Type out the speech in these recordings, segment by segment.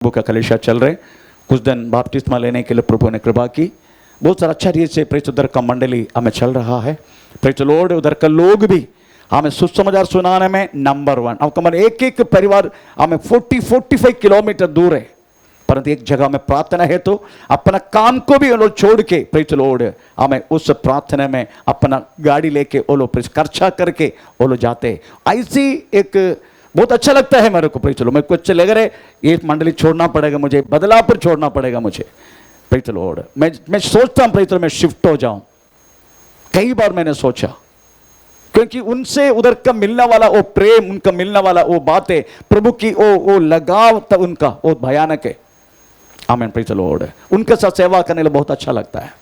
प्रभु का कलीसिया चल रहे, कुछ दिन बपतिस्मा लेने के लिए प्रभु ने कृपा की। बहुत सारा अच्छा रीत से प्रेस उधर का मंडली हमें चल रहा है। प्रेस लॉर्ड उधर का लोग भी हमें सुसमाचार सुनाने में नंबर 1। अब हमारे एक एक परिवार हमें 40-45 किलोमीटर दूर है, परंतु एक जगह में प्रार्थना है तो अपना काम को भी वो लोग छोड़ के प्रेस लॉर्ड हमें उस प्रार्थना में अपना गाड़ी लेके वो लोग खर्चा करके वो लोग जाते। ऐसी एक बहुत अच्छा लगता है मेरे को। प्रेस लो, मेरे को अच्छा लग रहा है। ये मंडली छोड़ना पड़ेगा मुझे, बदलापुर छोड़ना पड़ेगा मुझे। प्रेस लॉर्ड मैं सोचता हूँ प्रेस मैं शिफ्ट हो जाऊं। कई बार मैंने सोचा, क्योंकि उनसे उधर का मिलने वाला वो प्रेम, उनका मिलने वाला वो बातें, प्रभु की वो लगाव तक उनका वो भयानक है। आमीन। प्रेस लॉर्ड उनके साथ सेवा करने में बहुत अच्छा लगता है।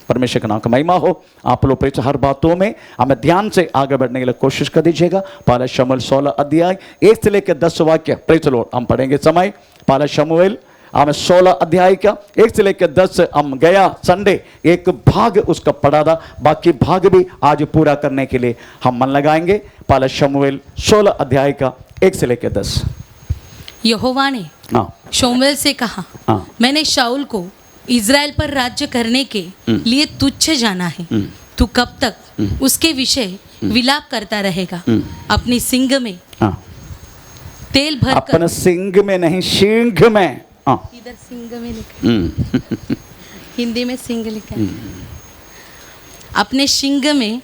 परमेश्वर का नाम का महिमा हो। आप लोग प्रेस हर बातों में हमें ध्यान से आगे बढ़ने के लिए कोशिश कर दीजिएगा। पहला शमूएल 16 अध्याय 1 से लेकर 10 वाक्य प्रेस लॉर्ड हम पढ़ेंगे समय। पहला शमूएल हमें 16 अध्याय का 1 से लेकर 10 हम गया संडे एक भाग उसका पढ़ा था, बाकी भाग भी आज पूरा करने के लिए हम मन लगाएंगे। पहला शमूएल 16 अध्याय का 1 से लेकर 10। यहोवा ने शमूएल से कहा, मैंने शाऊल को इज़राइल पर राज्य करने के लिए तुच्छ जाना है। तू कब तक उसके विषय विलाप करता रहेगा? अपनी सिंग में तेल भर कर, अपने सिंग में नहीं सिंग में, इधर सिंग में लिखा, हिंदी में सिंग लिखा है। अपने सिंग में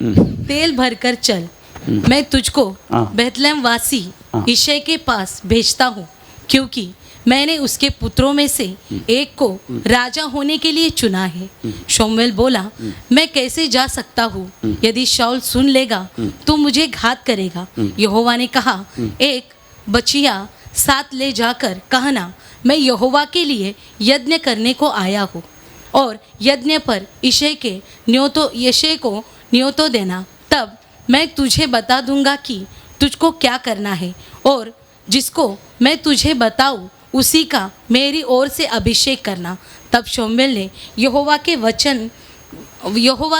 तेल भरकर चल, मैं तुझको बेथलेहम वासी यिशै के पास भेजता हूँ, क्योंकि मैंने उसके पुत्रों में से एक को राजा होने के लिए चुना है। शमूएल बोला, मैं कैसे जा सकता हूँ? यदि शाऊल सुन लेगा तो मुझे घात करेगा। यहोवा ने कहा, एक बछिया साथ ले जाकर कहना, मैं यहोवा के लिए यज्ञ करने को आया हूँ, और यज्ञ पर यिशै को न्योतो देना। तब मैं तुझे बता दूंगा कि तुझको क्या करना है, और जिसको मैं तुझे बताऊँ उसी का मेरी ओर से अभिषेक करना। तब शमूएल ने यहोवा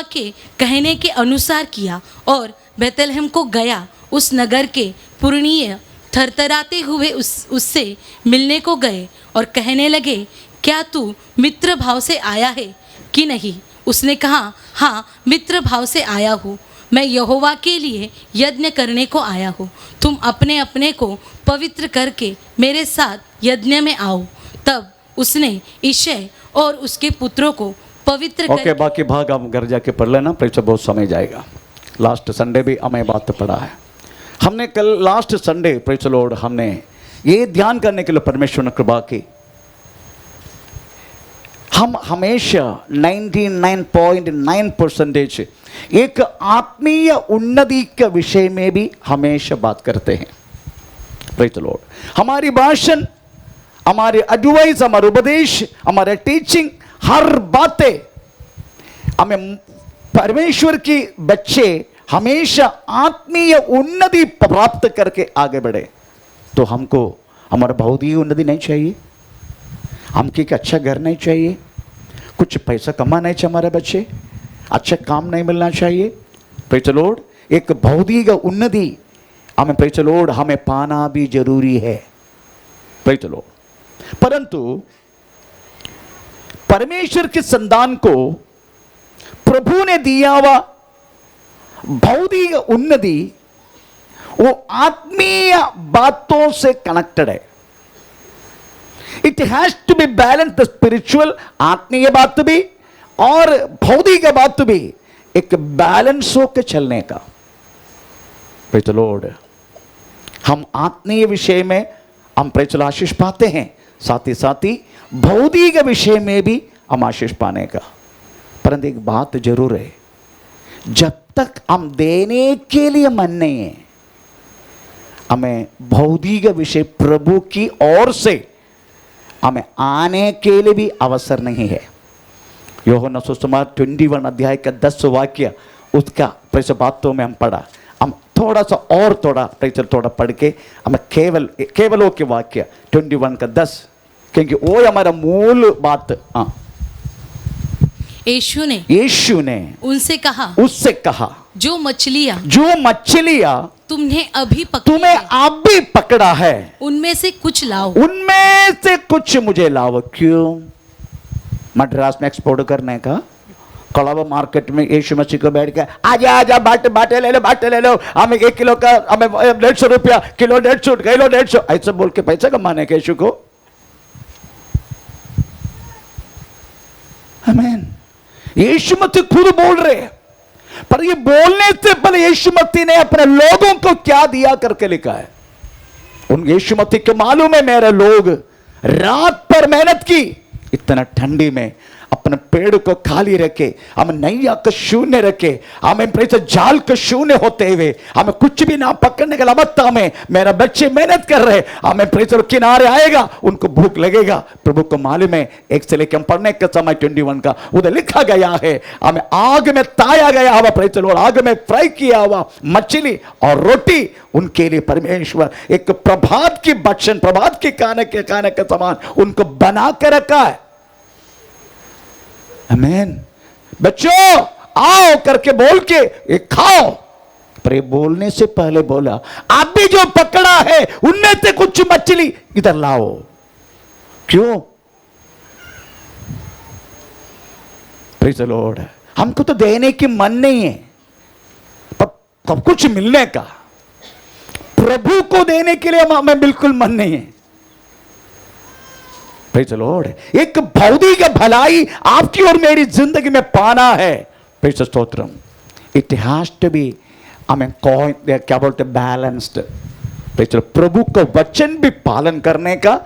के कहने के अनुसार किया और बेथलेहम को गया। उस नगर के पुरनिये थरथराते हुए उससे मिलने को गए और कहने लगे, क्या तू मित्र भाव से आया है कि नहीं? उसने कहा, हाँ, मित्र भाव से आया हूँ। मैं यहोवा के लिए यज्ञ करने को आया हूँ। तुम अपने अपने को पवित्र करके मेरे साथ यज्ञ में आओ। तब उसने यिशै और उसके पुत्रों को पवित्र करके बाकी भाग हम घर जाके पढ़ लेना, प्रेस बहुत समय जाएगा। लास्ट संडे भी हमें बात पढ़ा है हमने। कल लास्ट संडे प्रेस लॉर्ड हमने ये ध्यान करने के लिए परमेश्वर ने कृपा की। हम हमेशा 99.9% एक आत्मीय उन्नति के विषय में भी हमेशा बात करते हैं। Praise the Lord. हमारी भाषण, हमारे एडवाइस, हमारे उपदेश, हमारे टीचिंग, हर बातें हमें परमेश्वर की बच्चे हमेशा आत्मीय उन्नति प्राप्त करके आगे बढ़े। तो हमको हमारा भौतिक उन्नति नहीं चाहिए, हमको एक अच्छा घर नहीं चाहिए, कुछ पैसा कमाना नहीं चाहिए, हमारे बच्चे अच्छा काम नहीं मिलना चाहिए। Praise the lord. एक भौतिक उन्नति हमें प्रेज द लॉर्ड हमें पाना भी जरूरी है। Praise the Lord. परंतु परमेश्वर के संतान को प्रभु ने दिया हुआ भौतिक उन्नति वो आत्मीय बातों से कनेक्टेड है। It has to be balance the spiritual, आत्मीय बात भी और भौतिक बात भी एक बैलेंस होकर चलने का। Praise the Lord. हम आत्मीय विषय में हम प्रेज आशीष पाते हैं, साथ ही भौतिक विषय में भी हम आशीष पाने का। परंतु एक बात जरूर है, जब तक हम देने के लिए मन नहीं है, हमें भौतिक विषय प्रभु की ओर से हमें आने के लिए भी अवसर नहीं है। यूहन्ना सुसमाचार 21 अध्याय का 10 वाक्य उसका प्रेस बातों में हम पढ़ा। हम थोड़ा सा और थोड़ा पढ़ के हमें केवलों के वाक्य 21 का 10, क्योंकि वो हमारा मूल बात। यीशु ने उससे कहा, जो मछलियां तुम्हें अभी तुम्हें अब भी पकड़ा है, उनमें से कुछ लाओ। उनमें से कुछ मुझे लाओ। क्यों? मद्रास में एक्सपोर्ट करने का। कड़ावा मार्केट में यीशु मसीह को बैठ के आजा आजा बाटे ले लो, हमें 1 किलो का हमें 150 रुपया, किलो 150 ऐसे बोल के पैसा कमाने के यीशु को। आमीन। यीशु मसीह खुद बोल रहे हैं, पर ये बोलने से पहले यीशु मसीह ने अपने लोगों को क्या दिया करके लिखा है। उन यीशु मसीह को मालूम है मेरे लोग रात पर मेहनत की, इतना ठंडी में अपने पेड़ को खाली रखे, हम नैया को शून्य रखे, हमें जाल को शून्य होते हुए हमें कुछ भी ना पकड़ने का लबत्ता में मेरा बच्चे मेहनत कर रहे, हमें किनारे आएगा, उनको भूख लगेगा। प्रभु को मालूम है, 1 से लेकर हम पढ़ने का समय 21 का उधर लिखा गया है, हमें आग में ताया गया हुआ, प्रेज लॉर्ड, आग में फ्राई किया हुआ मछली और रोटी उनके लिए परमेश्वर एक प्रभात की भक्षण, प्रभात के खाने के समान उनको बना के रखा है। आमीन। बच्चों आओ करके बोल के ये खाओ, पर ये बोलने से पहले बोला आप भी जो पकड़ा है उनमें से कुछ मछली इधर लाओ। क्यों? Praise the Lord. हमको तो देने की मन नहीं है, पर सब कुछ मिलने का, प्रभु को देने के लिए हमें बिल्कुल मन नहीं है। Praise the lord. एक भौतिक भलाई आपकी और मेरी जिंदगी में पाना है, प्रेज द स्तोत्रम, इट हैज टू बी क्या बोलते बैलेंस्ड। Praise the lord. प्रभु का वचन भी पालन करने का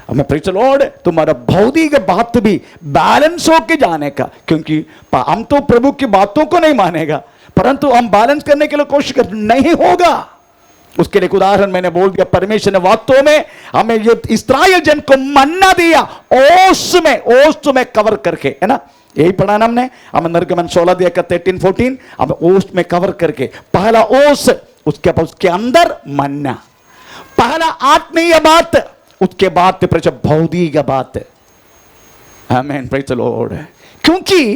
हमें, प्रेज द लॉर्ड, तुम्हारा भौतिक बात भी बैलेंस होके जाने का, क्योंकि हम तो प्रभु की बातों को नहीं मानेगा, परंतु हम बैलेंस करने के लिए कोशिश कर नहीं होगा। उसके लिए एक उदाहरण मैंने बोल दिया, परमेश्वर ने वास्तव में हमें ये इस्राएल जन को मन्ना दिया, ओस में कवर करके, है ना, यही पढ़ा ना हमने, हमें निर्गमन 16 दिया का 13-14, हमें ओस में कवर करके, पहला ओस, उसके अंदर मन्ना, पहला आत्मीय बात, उसके बाद भौतिक बात। आमीन। Praise the Lord. क्योंकि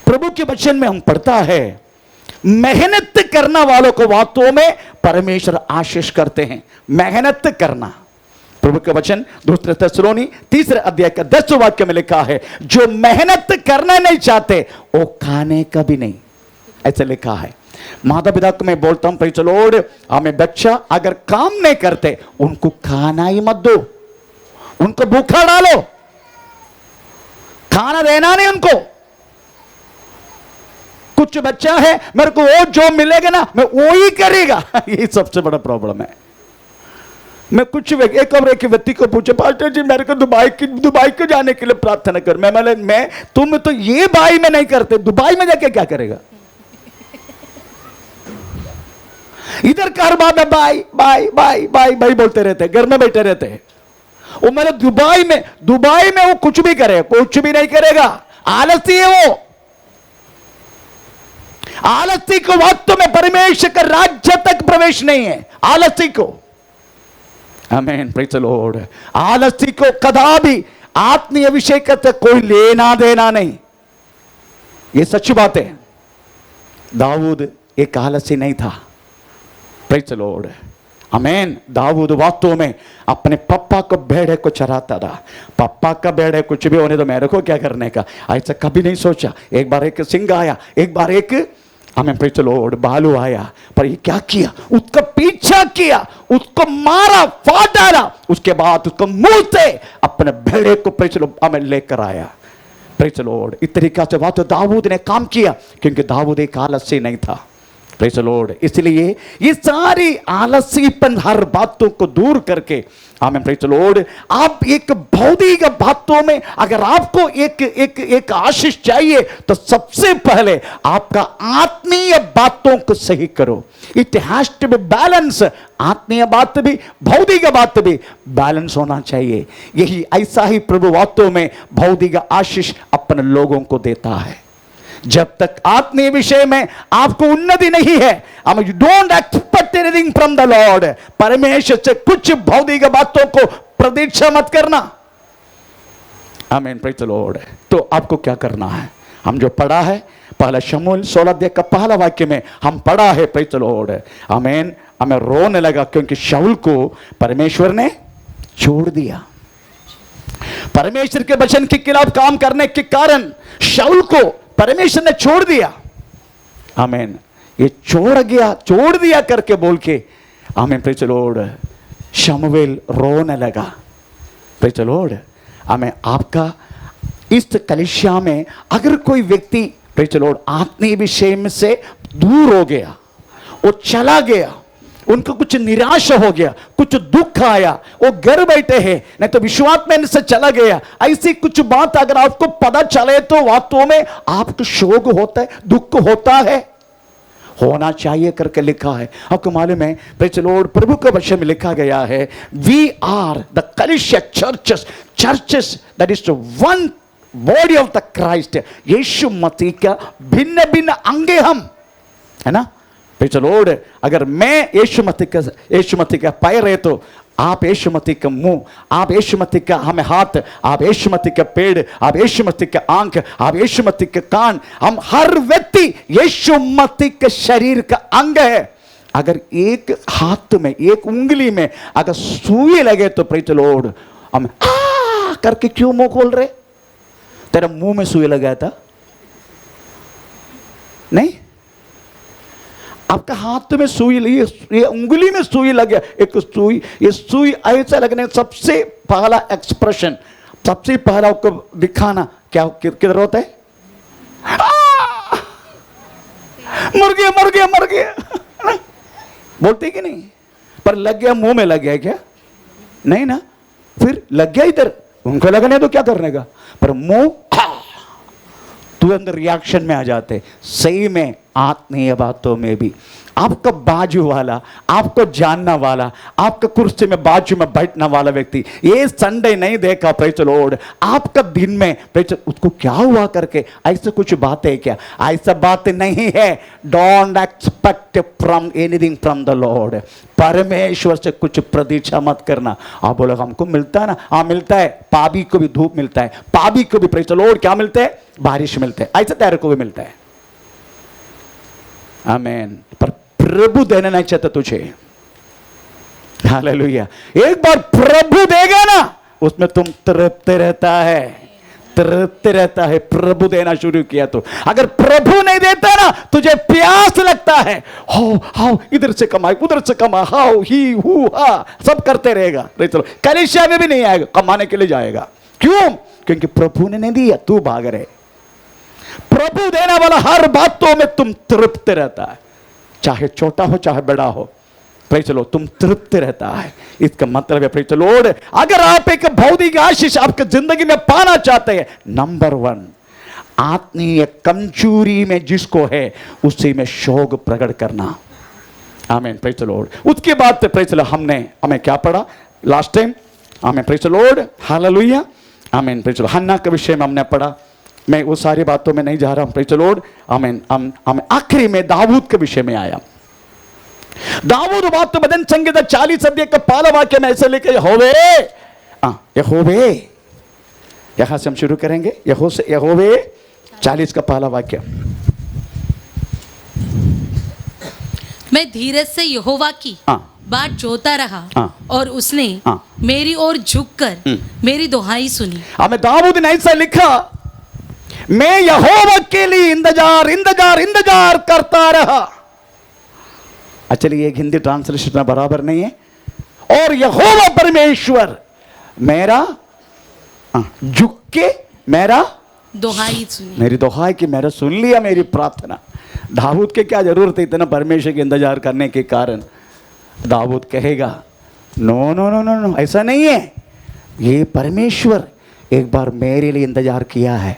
प्रभु के वचन में हम पढ़ता है, मेहनत करना वालों को वास्तव में परमेश्वर आशीष करते हैं। मेहनत करना, प्रभु का वचन 2 थिस्सलुनी 3 अध्याय का 10 वाक्य में लिखा है, जो मेहनत करना नहीं चाहते वो खाने का भी नहीं, ऐसे लिखा है। माता पिता को मैं बोलता हूं, प्रेज द लॉर्ड, हमें बच्चा अगर काम नहीं करते उनको खाना ही मत दो, उनको भूखा डालो, खाना देना नहीं उनको। कुछ बच्चा है मेरे को वो जो मिलेगा ना मैं वो ही करेगा, ये सबसे बड़ा प्रॉब्लम है। मैं कुछ एक और एक व्यक्ति को पूछे, पास्टर जी मेरे को दुबई को जाने के लिए प्रार्थना कर। मैं तुम तो ये बाई में नहीं करते, दुबई में जाके क्या करेगा? इधर कारबा में by by by by by बोलते रहते, घर में बैठे रहते हैं। वो मेरे दुबई में वो कुछ भी करे, कुछ भी नहीं करेगा, आलसी है वो। आलसी को वास्तव में परमेश्वर का राज्य तक प्रवेश नहीं है, आलसी को। आमीन। Praise the Lord. आलसी को कदापि आत्मीय विषय का कोई लेना देना नहीं, ये सच्ची बात है। दाऊद एक आलसी नहीं था। Praise the Lord. आमीन। दाऊद वास्तव में अपने पापा को भेड़े को चराता था। पापा का भेड़े कुछ भी होने तो मेरे को क्या करने का, ऐसा कभी नहीं सोचा। एक बार एक सिंह आया, एक बार एक हमें प्रेज द लॉर्ड भालू आया, पर ये क्या किया, उसका पीछा किया, उसको मारा, फाड़ डाला, उसके बाद उसको मुंह से अपने भेड़े को प्रेज द लॉर्ड हमें लेकर आया। Praise the Lord. इस तरीका से बात दाऊद ने काम किया, क्योंकि दाऊद एक आलसी नहीं था। Praise the Lord. इसलिए ये सारी आलसीपन हर बातों को दूर करके, आमीन, प्रेज द लॉर्ड, आप एक भौतिक बातों में अगर आपको एक आशीष चाहिए तो सबसे पहले आपका आत्मीय बातों को सही करो। It has to be balance. आत्मीय बात भी भौतिक बात भी बैलेंस होना चाहिए। यही ऐसा ही प्रभु वास्तव में भौतिक आशीष अपने लोगों को देता है। जब तक आत्मीय विषय में आपको उन्नति नहीं है, you don't expect anything from the Lord, परमेश्वर से कुछ भौतिक बातों को प्रतीक्षा मत करना। आमीन। Praise the Lord. तो आपको क्या करना है, हम जो पढ़ा है पहला शमूएल 16 अध्याय का पहला वाक्य में हम पढ़ा है, प्रेज़ द लॉर्ड, आमीन। हमें रोने लगा क्योंकि शाऊल को परमेश्वर ने छोड़ दिया। परमेश्वर के वचन के खिलाफ काम करने के कारण शाऊल को परमेश्वर ने छोड़ दिया। आमीन। ये छोड़ दिया करके बोल के, आमीन, प्रेज़ द लॉर्ड, शमूएल रोने लगा। प्रेज़ द लॉर्ड, आमीन। आपका इस कलीसिया में अगर कोई व्यक्ति, प्रेज़ द लॉर्ड, आत्मीय विषय से दूर हो गया, वो चला गया, उनको कुछ निराशा हो गया, कुछ दुख आया, वो घर बैठे हैं, नहीं तो विश्वास में से चला गया, ऐसी कुछ बात अगर आपको पता चले तो वास्तव में आपको शोक होता है, दुख होता है, होना चाहिए करके लिखा है। आपको मालूम है, प्रेज़ द लॉर्ड, प्रभु के वचन में लिखा गया है, वी आर द कलीसिया churches that is the one body of the Christ. Yeshu Masih का भिन्न भिन्न अंगे हम, है ना। प्रेज़ द लॉर्ड, अगर मैं यीशु मसीह का पैर है तो आप यीशु मसीह का मुंह, आप यीशु मसीह का हमें हाथ, आप यीशु मसीह का पेड़, आप यीशु मसीह का आंख, आप यीशु मसीह के कान, हम हर व्यक्ति यीशु मसीह के शरीर का अंग है। अगर एक हाथ में, एक उंगली में अगर सुई लगे तो प्रेज़ द लॉर्ड, हम करके क्यों मुंह खोल रहे? तेरा मुंह में सुई लगा था? नहीं, आपका हाथ में सुई, ये उंगली में सुई लग गया, एक सुई, ये सुई ऐसा लगने, सबसे पहला एक्सप्रेशन, सबसे पहला आपको दिखाना क्या किधर होता है? मर गया बोलते कि नहीं? पर लग गया, मुंह में लग गया क्या? नहीं ना, फिर लग गया इधर, उनको लगने तो क्या करने का, पर मुंह तू अंदर रिएक्शन में आ जाते। सही में आत्मीय बातों में भी आपका बाजू वाला, आपको जानना वाला, आपका कुर्सी में बाजू में बैठने वाला व्यक्ति ये संडे नहीं देखा, प्रेज़ द लॉर्ड, आपका दिन में प्रेज़, उसको क्या हुआ करके ऐसे कुछ बातें है क्या? ऐसा बात नहीं है। Don't expect from anything from the Lord. परमेश्वर से कुछ प्रतीक्षा मत करना। आप बोलो हमको मिलता है ना, हाँ मिलता है, पापी को भी धूप मिलता है, पापी को भी प्रेज़ द लॉर्ड क्या मिलता है? बारिश मिलता है, ऐसा तेरे को भी मिलता है। आमीन। पर प्रभु देना नहीं चाहता तुझे, हालेलुया। एक बार प्रभु देगा ना, उसमें तुम तृप्त रहता है, तृप्त रहता है। प्रभु देना शुरू किया तो, अगर प्रभु नहीं देता ना, तुझे प्यास लगता है, हाउ इधर से कमाए, उधर से कमा, हाउ ही हु हा सब करते रहेगा। चलो कलीसिया में भी नहीं आएगा, कमाने के लिए जाएगा। क्यों? क्योंकि प्रभु ने नहीं दिया, तू भाग रहे। प्रभु देने वाला हर बातों में तुम तृप्त रहता है, चाहे छोटा हो चाहे बड़ा हो, प्रेज़ द लॉर्ड, तुम तृप्त रहता है। इसका मतलब है प्रेज़ द लॉर्ड, अगर आप एक भौतिक आशीष आपके जिंदगी में पाना चाहते हैं, नंबर 1 आत्मीय कमजोरी में जिसको है उसी में शोक प्रकट करना। आमीन, प्रेज़ द लॉर्ड। उसके बाद प्रेज़ द लॉर्ड, हमें क्या पढ़ा लास्ट टाइम? आमीन, प्रेज़ द लॉर्ड, हालेलुया। आमीन, प्रेज़ द लॉर्ड। हन्ना के विषय में हमने पढ़ा, मैं वो सारी बातों में नहीं जा रहा हूं, प्रेज़ द लॉर्ड। आमीन। हम आखिरी में दाऊद के विषय में आया। दाऊद बात तो भजन संगीत 40 अध्याय का पहला वाक्य में ऐसे लिखे, यहोवे, यहोवे, यहां से हम शुरू करेंगे। यहोवे 40 का पहला वाक्य। मैं धीरज से यहोवा की बात जोता रहा और उसने मेरी ओर झुककर मेरी दुहाई सुनी। हमें दाऊद ने ऐसा लिखा, मैं यहोवा के लिए इंतजार करता रहा। चलिए एक हिंदी ट्रांसलेशन बराबर नहीं है। और यहोवा परमेश्वर मेरा झुक के मेरा दुहाई सुनी, मेरी दुहाई की मेरा सुन लिया, मेरी प्रार्थना। दाऊद के क्या जरूरत है इतना परमेश्वर के इंतजार करने के कारण? दाऊद कहेगा no no no no no, ऐसा नहीं है। ये परमेश्वर एक बार मेरे लिए इंतजार किया है।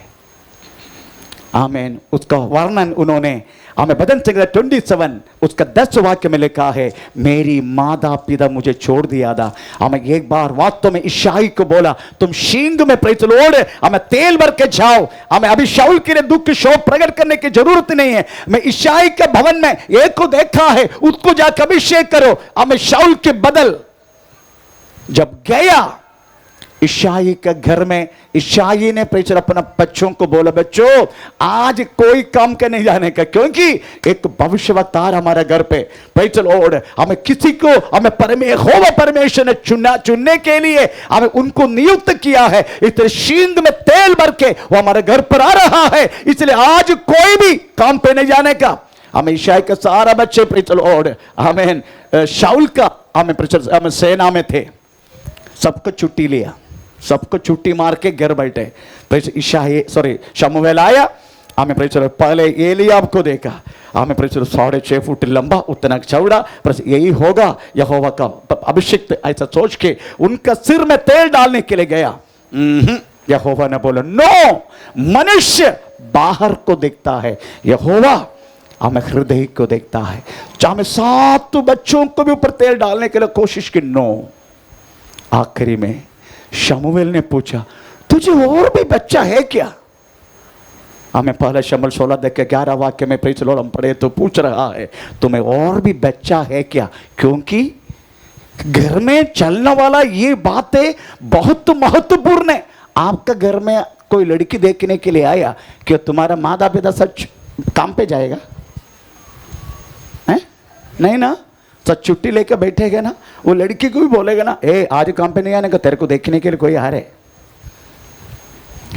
आमीन। उसका वर्णन उन्होंने हमें भजन संगीत 27 उसका 10 वाक्य में लिखा है, मेरी माता पिता मुझे छोड़ दिया था। हमें एक बार वास्तव में इशाई को बोला, तुम शींग में प्रेज़ द लॉर्ड हमें तेल भर के जाओ, हमें अभी शाऊल के लिए दुख शोक प्रकट करने की जरूरत नहीं है। मैं इशाई के भवन में एक को देखा है, उसको जाकर अभिषेक करो। हमें शाऊल के बदल जब गया ईशाई के घर में ईशाई ने प्रेचर अपना बच्चों को बोला, बच्चों आज कोई काम के नहीं जाने का, क्योंकि एक भविष्यवक्ता हमारे घर पे प्रेचर लॉर्ड हमें किसी को हमें परमेश्वर ने चुनने के लिए हमें उनको नियुक्त किया है। इसलिए शींग में तेल भर के वो हमारे घर पर आ रहा है, इसलिए आज कोई भी काम पे नहीं जाने का। हमें ईशाई के सारा बच्चे प्रेचर लॉर्ड हमें शाऊल का हमें सेना में थे, सबको छुट्टी लिया, सबको छुट्टी मार के घर बैठे। शमूएल आया, हमें पहले एलियाब को देखा, हमें 6.5 फुट लंबा उतना चौड़ा, यही होगा यहोवा का अभिषिक्त, ऐसा सोच के उनका सिर में तेल डालने के लिए गया। यहोवा ने बोला नो, मनुष्य बाहर को देखता है, यहोवा हमें हृदय को देखता है। हमें 7 बच्चों को भी ऊपर तेल डालने के लिए कोशिश की, नो। आखिरी में शमूएल ने पूछा, तुझे और भी बच्चा है क्या? हमें पहले शमूएल 16 देख के 11 वाक्य में प्रेज़ लॉर्ड हम पढ़े तो पूछ रहा है, तुम्हें और भी बच्चा है क्या? क्योंकि घर में चलने वाला ये बातें बहुत महत्वपूर्ण है। आपका घर में कोई लड़की देखने के लिए आया, क्या तुम्हारा माता पिता सच काम पे जाएगा? है नहीं ना, सच छुट्टी लेकर बैठेगा ना, वो लड़की को भी बोलेगा ना, ए आज काम पे नहीं आने का, तेरे को देखने के लिए कोई आ रहे।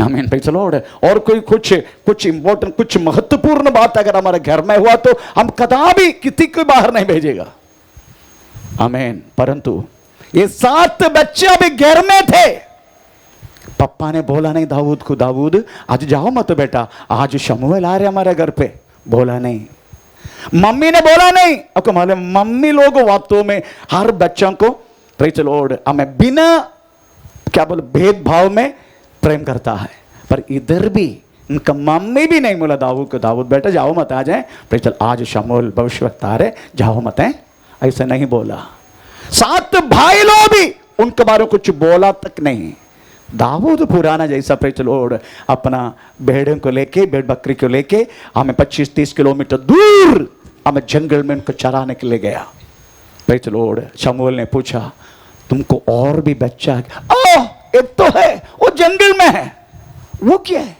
आमीन, प्रेज़ द लॉर्ड। और कोई कुछ इंपॉर्टेंट कुछ महत्वपूर्ण बात अगर हमारे घर में हुआ तो हम कदापि किसी को बाहर नहीं भेजेगा। आमीन। परंतु ये 7 बच्चे भी घर में थे। पप्पा ने बोला नहीं दाऊद को, दाऊद आज जाओ मत बेटा, आज शमूएल आ रहे हमारे घर पे, बोला नहीं। मम्मी ने बोला नहीं। आपको मालूम, मम्मी लोग वास्तव में हर बच्चों को प्रेज़ द लॉर्ड हमें बिना क्या बोले भेदभाव में प्रेम करता है, पर इधर भी उनका मम्मी भी नहीं बोला दाऊद को, दाऊद बेटा जाओ मत, आ जाए प्रेज़, आज शमूएल भविष्यवक्ता आ रहे, जाओ मत है, ऐसा नहीं बोला। 7 भाई लोग भी उनके बारे में कुछ बोला तक नहीं। दाऊद पुराना जैसा प्रेज़ द लॉर्ड अपना भेड़ों को लेके, भेड़ बकरी को लेके हमें 25-30 किलोमीटर दूर हमें जंगल में उनको चराने के लिए गया। Praise the Lord. शमूएल ने पूछा, तुमको और भी बच्चा है? ओह, एक तो है वो जंगल में है, वो क्या है?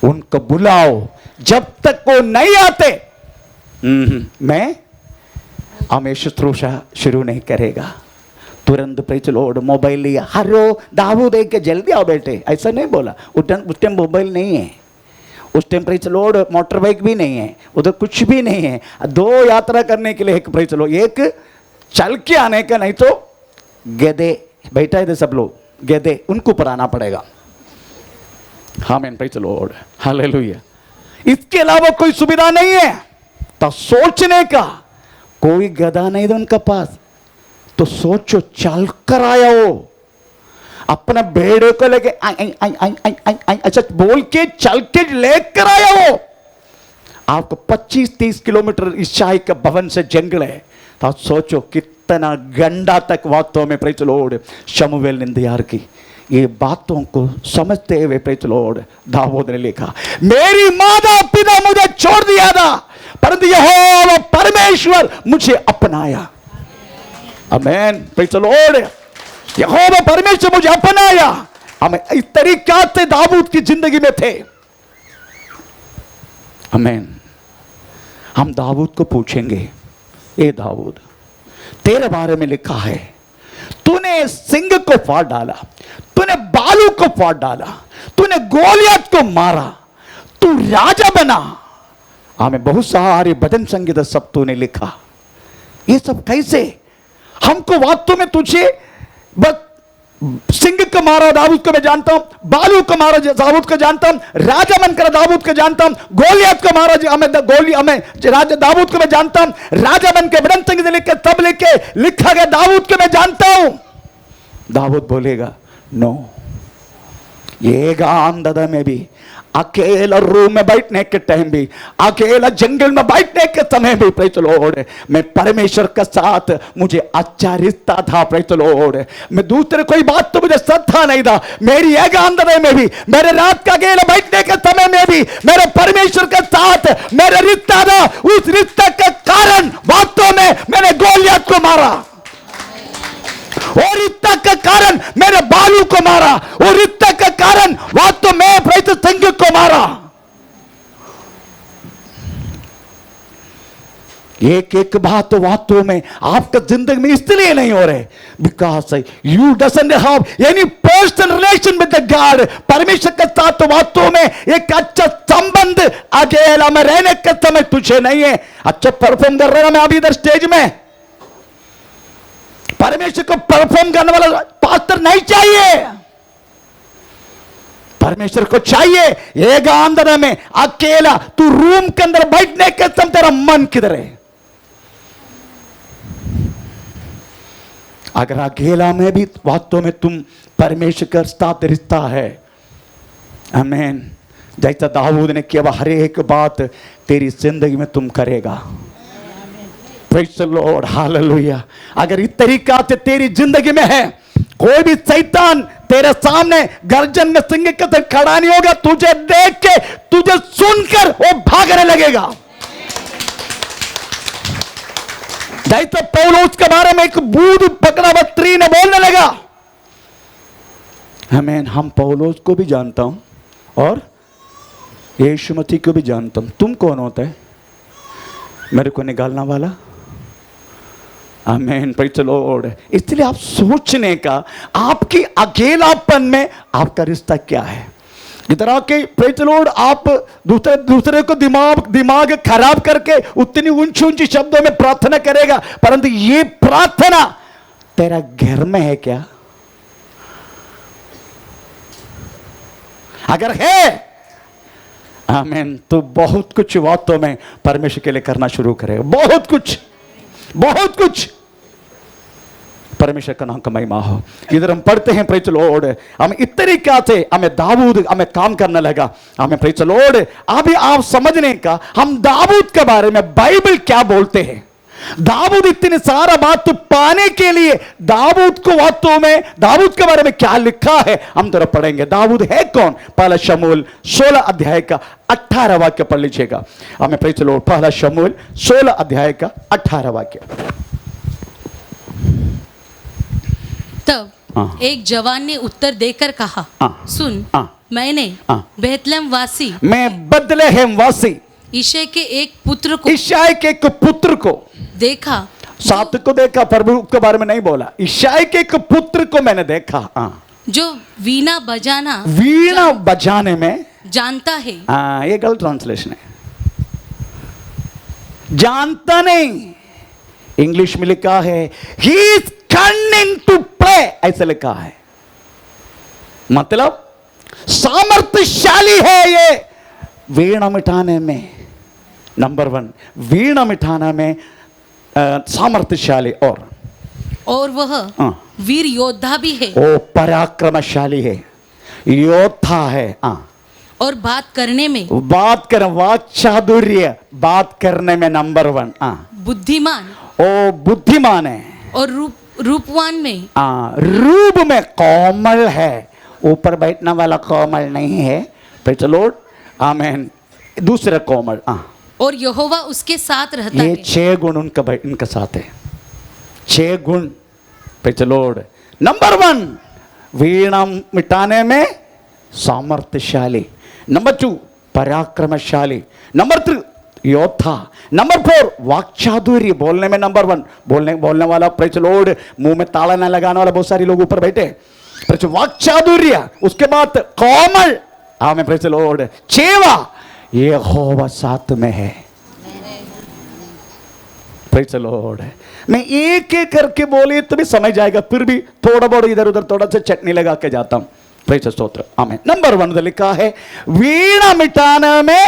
उनको बुलाओ, जब तक वो नहीं आते मैं हमेशा शुश्रूषा शुरू नहीं करेगा। तुरंत प्रेज़ द लॉर्ड मोबाइल लिया, हरो दाऊद देख के जल्दी आओ बेटे, ऐसा नहीं बोला। उस टाइम मोबाइल नहीं है, उस time praise the Lord motor bike भी नहीं है, उधर कुछ भी नहीं है। 2 यात्रा करने के लिए एक प्रेज़ द लॉर्ड, एक चल के आने का, नहीं तो गधे बैठा है सब लोग, गधे उनको पर आना पड़ेगा। आमीन, प्रेज़ द लॉर्ड, हालेलुया। इसके अलावा कोई सुविधा नहीं है, तो सोचने का कोई गधा नहीं था उनका पास, तो सोचो चल कर आया वो अपना भेड़ों को लेके अच्छा बोल के चल के लेकर आया वो। आपको 25-30 किलोमीटर ईशाई का भवन से जंगल है, तो सोचो कितना गंडा तक वास्तव में प्रेज़ द लॉर्ड शमूएल ने इंतजार की। ये बातों को समझते हुए प्रेज़ द लॉर्ड दाऊद ने लिखा, मेरी माता पिता मुझे छोड़ दिया था, परंतु यहोवा परमेश्वर मुझे अपनाया। आमीन, प्रेज़ द लॉर्ड। यहोवा परमेश्वर मुझे अपनाया। हमें इस तरीका से दाऊद की जिंदगी में थे। आमीन। हम दाऊद को पूछेंगे, ए दाऊद, तेरे बारे में लिखा है तूने सिंह को फाड़ डाला, तूने बालू को फाड़ डाला, तूने गोलियत को मारा, तू राजा बना। हमें बहुत सारे भजन संगीत सब तूने लिखा। ये सब कैसे? हमको वास्तव में तुझे बस सिंह को मारा दाऊद को मैं जानता हूं, बालू को मारा दाऊद को जानता हूं, राजा बनकर दाऊद को जानता हूं, गोलियत को मारा हमें राजा दाऊद को मैं जानता हूं, राजा बनकर भजन संगीत लिख के तब लिखा गया दाऊद को मैं जानता हूं। दाऊद बोलेगा नो, ये गांधदा में भी अकेला रूम में बैठने के टाइम भी, अकेला जंगल में बैठने के समय भी प्रेज़ द लॉर्ड मैं परमेश्वर के साथ मुझे अच्छा रिश्ता था। प्रेज़ द लॉर्ड मैं दूसरे कोई बात तो मुझे श्रद्धा नहीं था। मेरी एकांतता में भी, मेरे रात का अकेला बैठने के समय में भी मेरे परमेश्वर के साथ मेरा रिश्ता था। उस रिश्ते के कारण वास्तव में मैंने गोलियत को मारा। और रिश्ता का कारण मेरे बालू को मारा, और रिश्ता का कारण वास्तव में प्रेरित संघ को मारा। एक एक बात वास्तव में आपका जिंदगी में इसलिए नहीं हो रहे, because you doesn't have any personal relation with the God. परमेश्वर के साथ वास्तव में एक अच्छा संबंध अकेला में रहने का समय तुझे नहीं है। अच्छा परफॉर्म कर रहा मैं अभी इधर स्टेज में, परमेश्वर को परफॉर्म करने वाला पास्टर नहीं चाहिए। परमेश्वर को चाहिए एकांत में अकेला, तू रूम के अंदर बैठने के समय तेरा मन किधर है। अगर अकेला में भी वास्तव में तुम परमेश्वर के साथ रिश्ता है, आमीन, जैसा दाऊद ने किया हर एक बात तेरी जिंदगी में तुम करेगा। Praise the Lord, hallelujah. अगर इस तरीका से तेरी जिंदगी में है, कोई भी शैतान तेरे सामने गर्जन में सिंह के तरह खड़ा नहीं होगा। तुझे देख के, तुझे सुनकर वो भागने लगेगा। जैसे पौलुस के बारे में एक बूढ़ पकड़ा हुआ स्त्री ने बोलने लगा, आमीन, हम पौलुस को भी जानता हूं और यीशु मसीह को भी जानता हूं, तुम कौन होता है मेरे को निकालना वाला। आमीन, प्रेज़ द लॉर्ड। इसलिए आप सोचने का, आपकी अकेलापन में आपका रिश्ता क्या है। इधर आके प्रेज़ द लॉर्ड आप दूसरे को दिमाग खराब करके उतनी ऊंची ऊंची शब्दों में प्रार्थना करेगा, परंतु ये प्रार्थना तेरा घर में है क्या? अगर है, आमीन, तो बहुत कुछ वास्तव में परमेश्वर के लिए करना शुरू करेगा। बहुत कुछ, बहुत कुछ। परमेश्वर का नाम का महिमा हो। इधर हम पढ़ते हैं प्रेज़ द लॉर्ड, हम इस तरीके से हमें दाऊद हमें काम करने लगा। हमें प्रेज़ द लॉर्ड अभी आप समझने का, हम दाऊद के बारे में बाइबल क्या बोलते हैं। दाऊद इतने सारा बात तो पाने के लिए दाऊद को वास्तव में दाऊद के बारे में क्या लिखा है हम जरा पढ़ेंगे। दाऊद है कौन? पहला शमूएल 16 अध्याय का 18 वाक्य पढ़ लीजिएगा। हमें प्रेज़ द लॉर्ड, पहला शमूएल 16 अध्याय का 18 वाक्य। तब एक जवान ने उत्तर देकर कहा, सुन, मैंने बेथलेहम वासी, मैं बेथलेहम वासी यिशै के एक पुत्र को देखा। साथ को देखा, प्रभु के बारे में नहीं बोला, यिशै के एक पुत्र को मैंने देखा जो वीणा बजाने में जानता है। ये गलत ट्रांसलेशन है, जानता नहीं। इंग्लिश में लिखा है he is cunning to play, ऐसे लिखा है। मतलब सामर्थ्यशाली है ये वीणा मिठाने में। नंबर 1, वीणा मिठाना में सामर्थ्यशाली, और वह वीर योद्धा भी है। ओ पराक्रमशाली है, योद्धा है। और बात करने में, वाक चातुर्य, बात करने में नंबर 1। बुद्धिमान, ओ बुद्धिमान है। और रूपवान में, रूप में कोमल है। ऊपर बैठने वाला कोमल नहीं है, प्रेज़ द लॉर्ड, आमीन, दूसरा कोमल। और यहोवा उसके साथ रहता है। ये 6 गुण उनका साथ है, 6 गुण, प्रेज़ द लॉर्ड। नंबर 1 वीणा मिटाने में सामर्थ्यशाली, नंबर 2 पराक्रमशाली, नंबर 3 योद्धा, नंबर 4 वाक्चातुर्य, बोलने में नंबर 1, बोलने वाला, प्रेज़ द लॉर्ड, मुंह में ताला न लगाने वाला। बहुत सारे लोग ऊपर बैठे, वाक्चातुर्य, उसके बाद कोमल, आमीन, प्रेज़ द लॉर्ड, 6वां यहोवा साथ में है। Praise the Lord. मैं एक एक करके बोले तो भी समझ जाएगा, फिर भी थोड़ा बहुत इधर उधर थोड़ा सा चटनी लगा के जाता हूं। प्रेज़ द स्तोत्र, आमीन। नंबर 1 लिखा है वीणा मिटाने में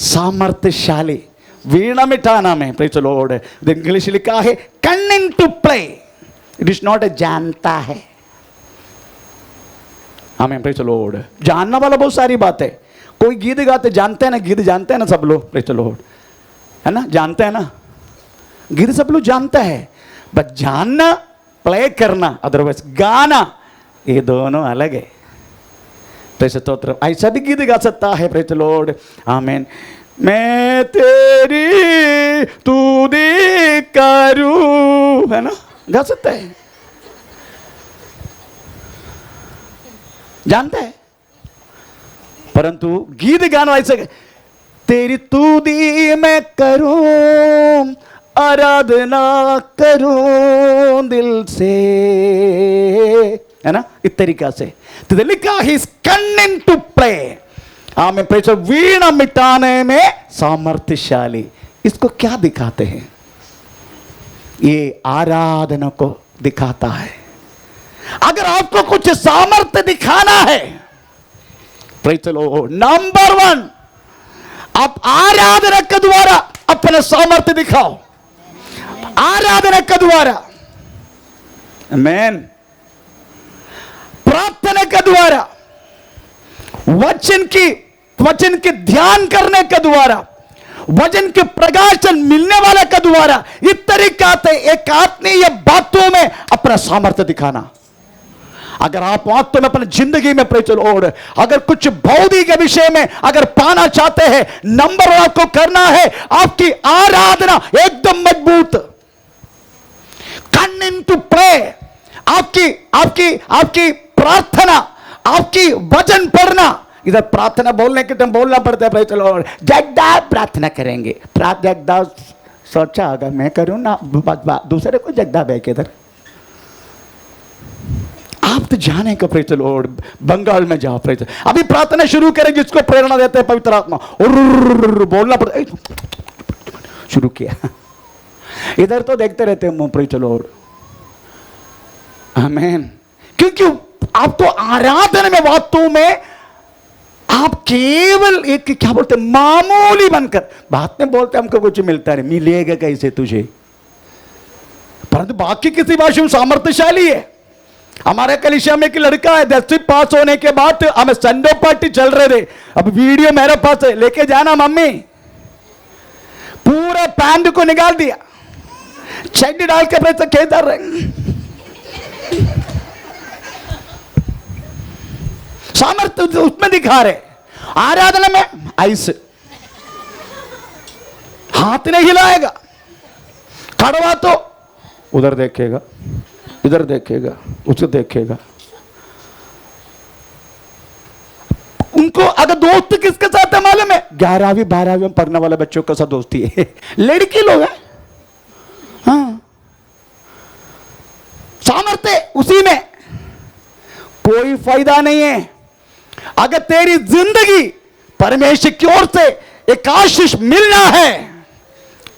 सामर्थ्यशाली, वीणा मिटाना में, प्रेज़ द लॉर्ड। इंग्लिश लिखा है cunning to play, it is not a जानता है। आमीन, प्रेज़ द लॉर्ड। जानना वाला बहुत सारी बात है। कोई गीत गाते जानते हैं ना, गीत जानते हैं ना सब लोग, प्रेज़ द लॉर्ड, है ना, जानते हैं ना, गीत सब लोग जानते हैं। बट जानना, प्ले करना, अदरवाइज गाना, ये दोनों अलग है। प्रेज़ द स्तोत्र। ऐसा भी गीत गा सकता है, प्रेज़ द लॉर्ड, आमीन। मैं तेरी स्तुति करूं, है ना, गा सकता है। जानते हैं, परंतु गीत गाना ऐसे, तेरी स्तुति मैं करूं, आराधना करूं दिल से, है ना, इस तरीका से। तो लिखा ही कन्निंग टू प्ले, आमें प्रेस, वीणा मिटाने में सामर्थ्यशाली। इसको क्या दिखाते हैं? ये आराधना को दिखाता है। अगर आपको कुछ सामर्थ्य दिखाना है, प्रेस लॉर्ड, नंबर 1 आप आराधना के द्वारा अपना सामर्थ्य दिखाओ, आराधना के द्वारा, आमीन, प्रार्थना के द्वारा, वचन के ध्यान करने के द्वारा, वचन के प्रकाशन मिलने वाला के द्वारा, इस तरीका से एक आत्मीय बातों में अपना सामर्थ्य दिखाना। अगर आप वास्तव में अपनी जिंदगी में प्रेज़ द लॉर्ड, अगर कुछ भौतिक के विषय में अगर पाना चाहते हैं, नंबर 1 आपको करना है आपकी आराधना एकदम मजबूत, कन्निंग टू प्रे, आपकी प्रार्थना, आपकी वचन पढ़ना। इधर प्रार्थना बोलने के टाइम बोलना पड़ता है, प्रेज़ द लॉर्ड, जगदा प्रार्थना करेंगे, जगदा सोचा अगर मैं करूं ना, दूसरे को जगदा बह के इधर, आप तो जाने का, प्रेज़ द लॉर्ड, बंगाल में जाओ, प्रेज़, अभी प्रार्थना शुरू करें, जिसको प्रेरणा देते हैं पवित्र आत्मा, बोलना पड़ता है, शुरू किया, इधर तो देखते रहते हैं, प्रेज़ द लॉर्ड, आमीन। क्योंकि आप तो आराधना में वास्तव में आप केवल एक क्या बोलते हैं, मामूली बनकर, बात में बोलते हमको कुछ मिलता नहीं, मिलेगा कैसे तुझे, परंतु बाकी किसी भाषा में सामर्थ्यशाली है। हमारे कलिसिया में एक लड़का है, 10वीं पास होने के बाद हमें संडे पार्टी चल रहे थे, अब वीडियो मेरे पास है, लेके जाना मम्मी, पूरा पैंट को निकाल दिया, चड्डी डाल के अपने खेत डाल रहे, सामर्थ्य उसमें दिखा रहे। आराधना में ऐसे हाथ नहीं हिलाएगा, कड़वा तो उधर देखेगा, इधर देखेगा, उसे देखेगा। उनको अगर दोस्त किसके साथ है मालूम है? 11वीं 12वीं में पढ़ने वाले बच्चों के साथ दोस्ती है, लड़की लोग हैं। हाँ, सामर्थ्य उसी में, कोई फायदा नहीं है। अगर तेरी जिंदगी परमेश्वर की ओर से एक आशीष मिलना है,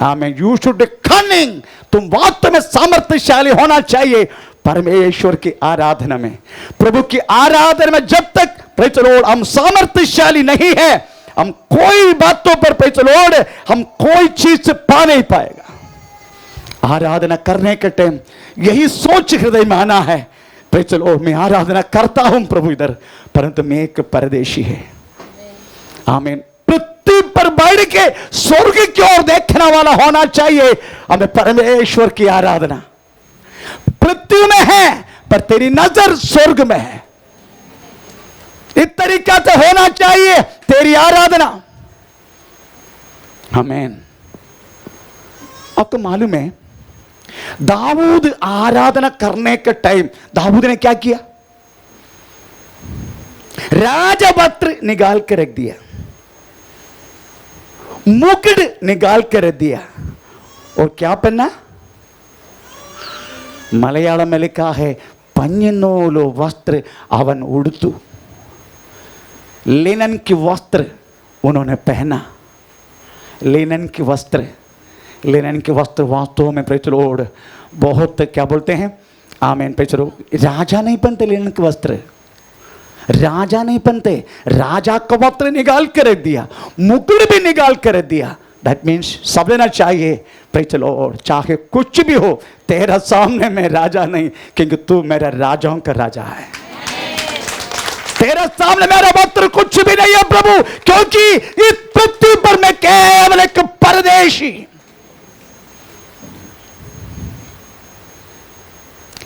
आमीन, यू शुड कनिंग, तुम वास्तव में सामर्थ्यशाली होना चाहिए परमेश्वर की आराधना में, प्रभु की आराधना में। जब तक प्रेज़ द लॉर्ड हम सामर्थ्यशाली नहीं है, हम कोई बातों पर प्रेज़ द लॉर्ड हम कोई चीज से पा नहीं पाएगा। आराधना करने के टाइम यही सोच हृदय में आना है, प्रेज़ द लॉर्ड, मैं आराधना करता हूं प्रभु इधर, परंतु मैं एक परदेशी है, आमीन। पृथ्वी पर बैठ के स्वर्ग की ओर देखने वाला होना चाहिए हमें परमेश्वर की आराधना। पृथ्वी में है पर तेरी नजर स्वर्ग में है, इस तरीका से होना चाहिए तेरी आराधना, आमीन। आपको मालूम है दाऊद आराधना करने के टाइम दाऊद ने क्या किया? राजवस्त्र निकाल के रख दिया, मुकुट निकाल के रख दिया, और क्या पहना? मलयालम में लिखा है पन्नूलो वस्त्र अवन उड़तू, लिनन की वस्त्र उन्होंने पहना, लिनन की वस्त्र, लिनन के वस्त्र वास्तव में प्रेज़ द लॉर्ड बहुत क्या बोलते हैं, आमीन, प्रेज़ द लॉर्ड, राजा नहीं पहनते लिनन के वस्त्र, राजा नहीं पहनते, राजा का वस्त्र निकाल के रख दिया, मुकुट भी निकाल के रख दिया। दैट मीन्स सब लेना चाहिए, प्रेज़ द लॉर्ड, चाहे कुछ भी हो तेरा सामने मैं राजा नहीं, क्योंकि तू मेरा राजाओं का राजा है। तेरे सामने मेरा वस्त्र कुछ भी नहीं है प्रभु, क्योंकि इस पृथ्वी पर मैं केवल एक परदेशी।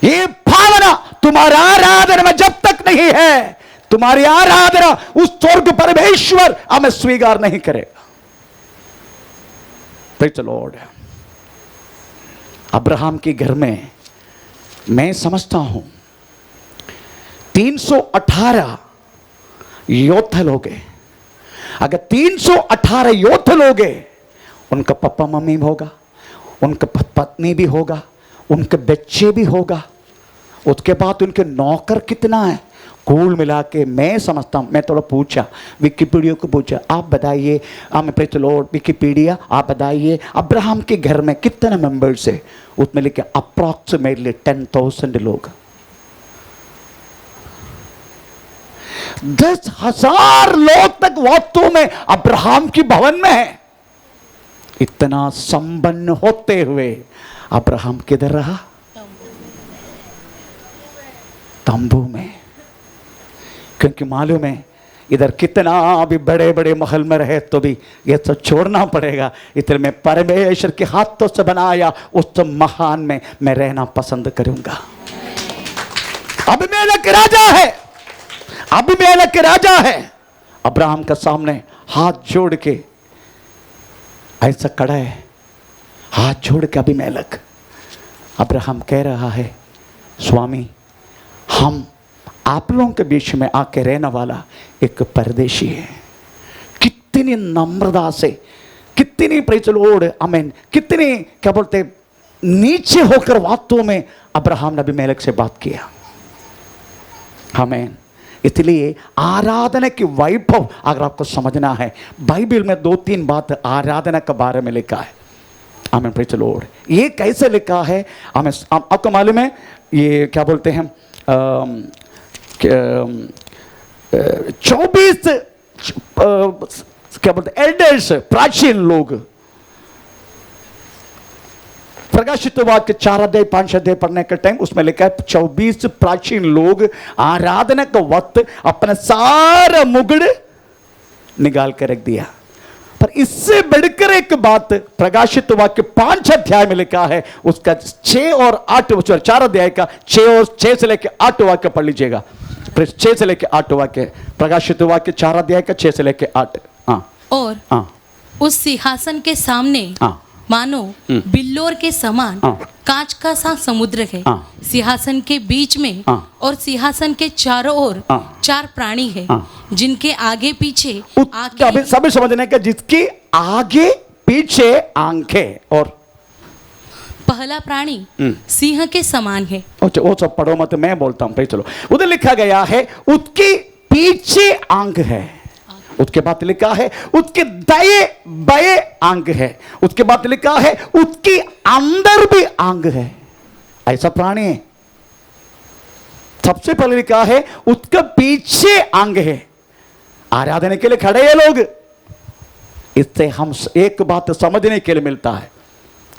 ये भावना तुम्हारा आराधना में जब तक नहीं है, तुम्हारी आराधना उस स्वर्ग परमेश्वर हमें स्वीकार नहीं करेगा। Praise the Lord. अब्राहम के घर में मैं समझता हूं 318 योद्धा लोग हैं, अगर 318 योद्धा लोग हैं, उनका पापा मम्मी भी होगा, उनका पत्नी भी होगा, उनके बच्चे भी होगा, उसके बाद उनके नौकर कितना है, कुल मिला के मैं समझता हूँ। मैं थोड़ा पूछा, विकिपीडिया को पूछा, आप बताइए, प्रेज़ द लॉर्ड, विकिपीडिया आप बताइए अब्राहम के घर में कितने मेंबर्स है, उसमें लिखे अप्रॉक्सीमेटली 10,000 लोग। 10,000 लोग तक वास्तव में अब्राहम की भवन में है। इतना संपन्न होते हुए अब्राहम किधर रहा? तंबू में। क्योंकि मालूम है इधर कितना भी बड़े बड़े महल में रहे तो भी ये सब छोड़ना पड़ेगा, इधर मैं परमेश्वर के हाथों से बनाया उस महान में मैं रहना पसंद करूंगा। अबीमेलेक राजा है, अबीमेलेक राजा है, अब्राहम के सामने हाथ जोड़ के ऐसा खड़ा है, हाथ जोड़ के अबीमेलेक। अब्राहम कह रहा है, स्वामी हम आप लोगों के बीच में आके रहने वाला एक परदेशी है। कितनी नम्रता से, कितनी प्रेज़ द लॉर्ड आमीन, कितनी क्या बोलते नीचे होकर वास्तव में अब्राहम ने अबीमेलेक से बात किया। आमीन। इसलिए आराधना की वैभव अगर आपको समझना है, बाइबल में 2-3 बात आराधना के बारे में लिखा है। आमीन, प्रेज़ द लॉर्ड। ये कैसे लिखा है हमें आपको मालूम है? ये क्या बोलते हैं 24 क्या बोलते एल्डर्स, प्राचीन लोग, प्रकाशित वाक्य 4 अध्याय 5 अध्याय पढ़ने के टाइम उसमें लिखा है 24 प्राचीन लोग आराधना के वक्त अपना सारा मुगड़ निकाल कर रख दिया। पर इससे बढ़कर एक बात प्रकाशित वाक्य 5 अध्याय में लिखा है, उसका 6 और 8, 4 अध्याय का 6 से लेकर 8 वाक्य पढ़ लीजिएगा। 6 से लेकर 8 वाक्य, प्रकाशित वाक्य 4 अध्याय का 6 से लेकर 8। और उस सिंहासन के सामने मानो बिल्लोर के समान कांच का सा समुद्र है। सिंहासन के बीच में और सिंहासन के चारों ओर 4 प्राणी है, जिनके आगे पीछे आंखें, सभी समझने का, जिसके आगे पीछे आंखें, और पहला प्राणी सिंह के समान है। वो सब पढ़ो मत, मैं बोलता हूं। चलो, उधर लिखा गया है उसके पीछे आंख है, उसके बाद लिखा है उसके दाएं बाएं आंख है, उसके बाद लिखा है उसके अंदर भी आंख है। ऐसा प्राणी है। सबसे पहले लिखा है उसका पीछे आंख है। आराधना के लिए खड़े हैं लोग। इससे हम एक बात समझने के लिए मिलता है,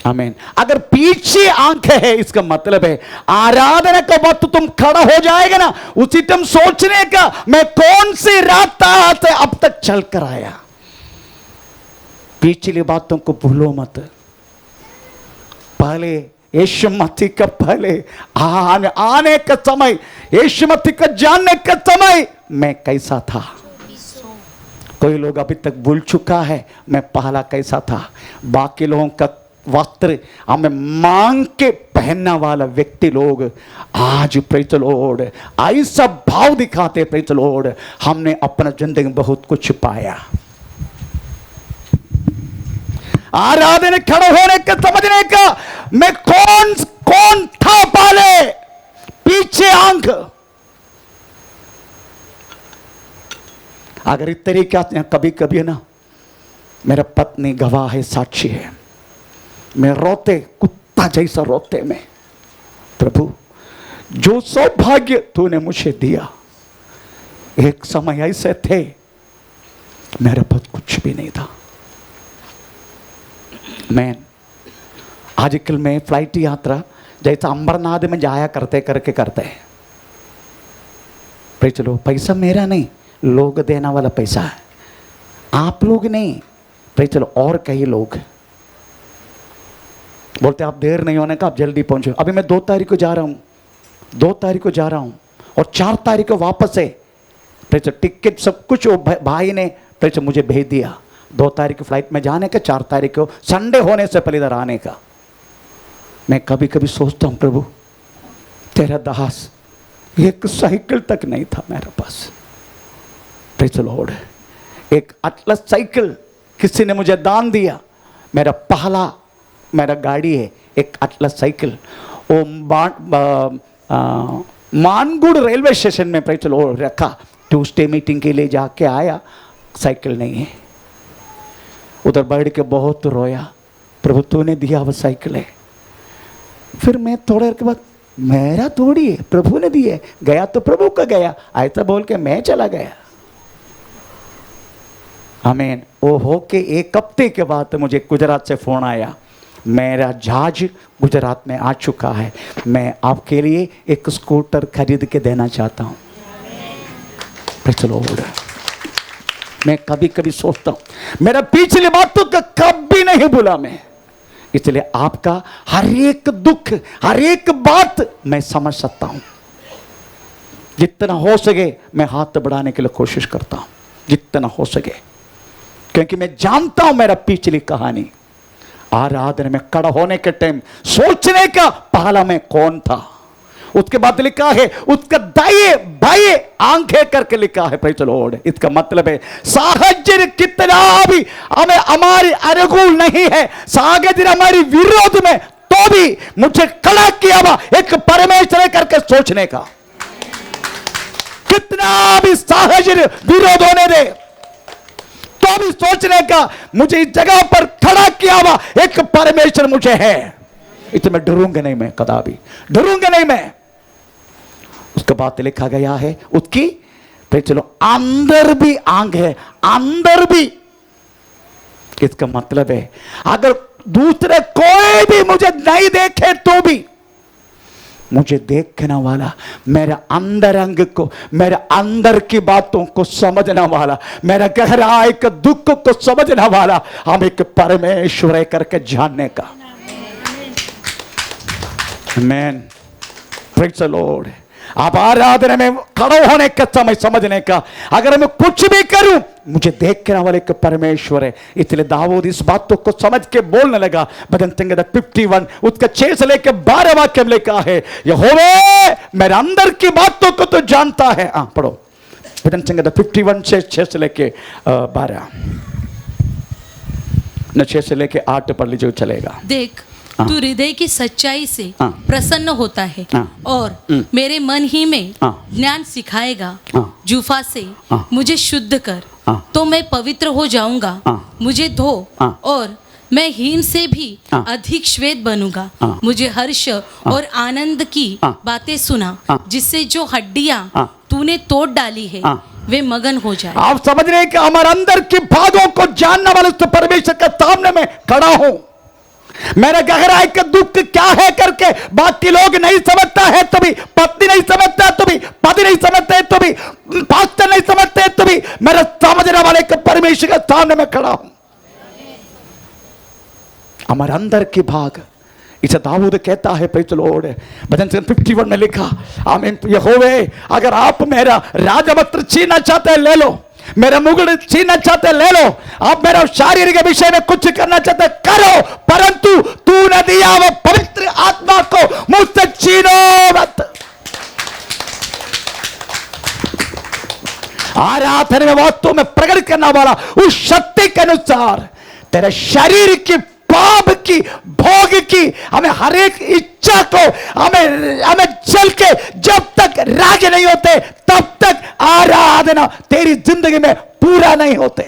आमीन, अगर पीछे आंख है इसका मतलब है आराधना का वक्त तुम खड़ा हो जाएगा ना, उसी टाइम सोचने का मैं कौन सी रात से अब तक चल कर आया। पिछली बातों को भूलो मत। पहले यीशु मसीह का पहले आने का समय, यीशु मसीह का जानने का समय मैं कैसा था। कोई लोग अभी तक भूल चुका है मैं पहला कैसा था। बाकी लोगों का वस्त्र हमें मांग के पहनने वाला व्यक्ति लोग आज प्रेज़ द लॉर्ड ऐसा भाव दिखाते, प्रेज़ द लॉर्ड हमने अपना जिंदगी में बहुत कुछ पाया। आराधना खड़े होने का, समझने का मैं कौन था पहले, पीछे आंख। अगर इस तरीके से कभी कभी ना, मेरा पत्नी गवाह है, साक्षी है, मैं रोते कुत्ता जैसा रोते मैं, प्रभु जो सौभाग्य तूने मुझे दिया, एक समय ऐसे थे मेरे पास कुछ भी नहीं था। मैं आजकल में फ्लाइट यात्रा जैसा अमरनाथ में जाया करते हैं, भाई चलो पैसा मेरा नहीं, लोग देने वाला पैसा है, आप लोग नहीं, भाई चलो और कई लोग बोलते आप देर नहीं होने का, आप जल्दी पहुंचो। अभी मैं 2 तारीख को जा रहा हूँ, 2 तारीख को जा रहा हूँ और 4 तारीख को वापस है। टिकट सब कुछ वो भाई ने मुझे भेज दिया। 2 तारीख की फ्लाइट में जाने का, 4 तारीख को संडे होने से पहले इधर आने का। मैं कभी कभी सोचता हूँ प्रभु तेरा दास, एक साइकिल तक नहीं था मेरे पास। Praise the lord. एक अटलस साइकिल किसी ने मुझे दान दिया, मेरा पहला मेरा गाड़ी है एक अटलस साइकिल। वो मानगुड़ रेलवे स्टेशन में प्रेज़ द लॉर्ड रखा, ट्यूसडे मीटिंग के लिए जाके आया, साइकिल नहीं है। उधर बैठ के बहुत रोया, प्रभु तूने दिया वो साइकिल है। फिर मैं थोड़े के बाद, मेरा थोड़ी है, प्रभु ने दी है, गया तो प्रभु का गया, ऐसा बोल के मैं चला गया। आमीन। वो हो के एक हफ्ते के बाद मुझे गुजरात से फोन आया, मेरा जहाज गुजरात में आ चुका है, मैं आपके लिए एक स्कूटर खरीद के देना चाहता हूँ। Praise the Lord. मैं कभी कभी सोचता हूँ, मेरा पिछली बातों का कभी नहीं भूला मैं, इसलिए आपका हर एक दुख, हर एक बात मैं समझ सकता हूँ। जितना हो सके मैं हाथ बढ़ाने के लिए कोशिश करता हूँ, जितना हो सके, क्योंकि मैं जानता हूं मेरा पिछली कहानी। आराधना में खड़ा होने के टाइम सोचने का पहला मैं कौन था, उसके बाद लिखा है उसका दाएं बाएं आंखें करके लिखा है। Praise the Lord. इसका मतलब है साहचर्य कितना भी हमें हमारी अनुकूल नहीं है, साहचर्य हमारी विरोध में, तो भी मुझे खड़ा किया हुआ एक परमेश्वर करके सोचने का। कितना भी साहचर्य विरोध होने दे, तो भी सोचने का, मुझे इस जगह पर खड़ा किया हुआ एक परमेश्वर मुझे है, इसमें मैं डरूंगा नहीं, मैं कदापि डरूंगा नहीं मैं। उसके बाद लिखा गया है उसकी चलो अंदर भी आंख है, अंदर भी। इसका मतलब है अगर दूसरे कोई भी मुझे नहीं देखे तो भी मुझे देखने वाला, मेरे अंदर अंग को, मेरे अंदर की बातों को समझने वाला, मेरा गहराई के दुख को समझने वाला, हम एक परमेश्वर है करके जानने का। आमीन। Praise the Lord. आप आराधना में खड़े होने का समय समझने का, अगर मैं कुछ भी करूं मुझे देखने वाले एक परमेश्वर है। इसलिए दाऊद इस बातों को समझ के बोलने लगा। भजन संहिता 51 उसका 6 से लेकर 12 वाक्य में लिखा है, यहोवा मेरे अंदर की बातों को तो जानता है। पढ़ो भजन संहिता 51 से 6 से लेके 12 न 6 से लेके 8 पढ़ लीजिए चलेगा। देख तू हृदय की सच्चाई से प्रसन्न होता है और मेरे मन ही में ज्ञान सिखाएगा। जूफा से मुझे शुद्ध कर तो मैं पवित्र हो जाऊंगा। मुझे धो और मैं हिम से भी अधिक श्वेत बनूंगा। मुझे हर्ष और आनंद की बातें सुना, जिससे जो हड्डियां तूने तोड़ डाली है वे मगन हो जाए। आप समझ रहे हैं कि हमारे अंदर की बातों को जानने वाले उस परमेश्वर के सामने में खड़ा हूं। मेरा गहराई का दुख क्या है करके बाकी लोग नहीं समझता है, तो भी पत्नी नहीं समझता, तो भी पति नहीं समझते, तो भी पास्टर नहीं समझते, तो भी मेरा समझने वाले के परमेश्वर के सामने में खड़ा हूं। हमारे अंदर की भाग, इसे दाऊद कहता है, प्रेज़ द लॉर्ड। भजन 51 में लिखा, आमीन। यहोवा अगर आप मेरा राजवस्त्र छीनना चाहते हैं ले लो, मेरा मुकुट छीनना चाहते ले लो, आप मेरा शारीरिक विषय में कुछ करना चाहते करो, परंतु तूने दिया वो पवित्र आत्मा को मुझसे छीनो मत। आराधना में वास्तव में प्रकट करने वाला उस शक्ति के अनुसार तेरे शरीर की पाप की भोग की हमें हर एक इच्छा को हमें चल के जब तक राजी नहीं होते तब तक आराधना तेरी जिंदगी में पूरा नहीं होते।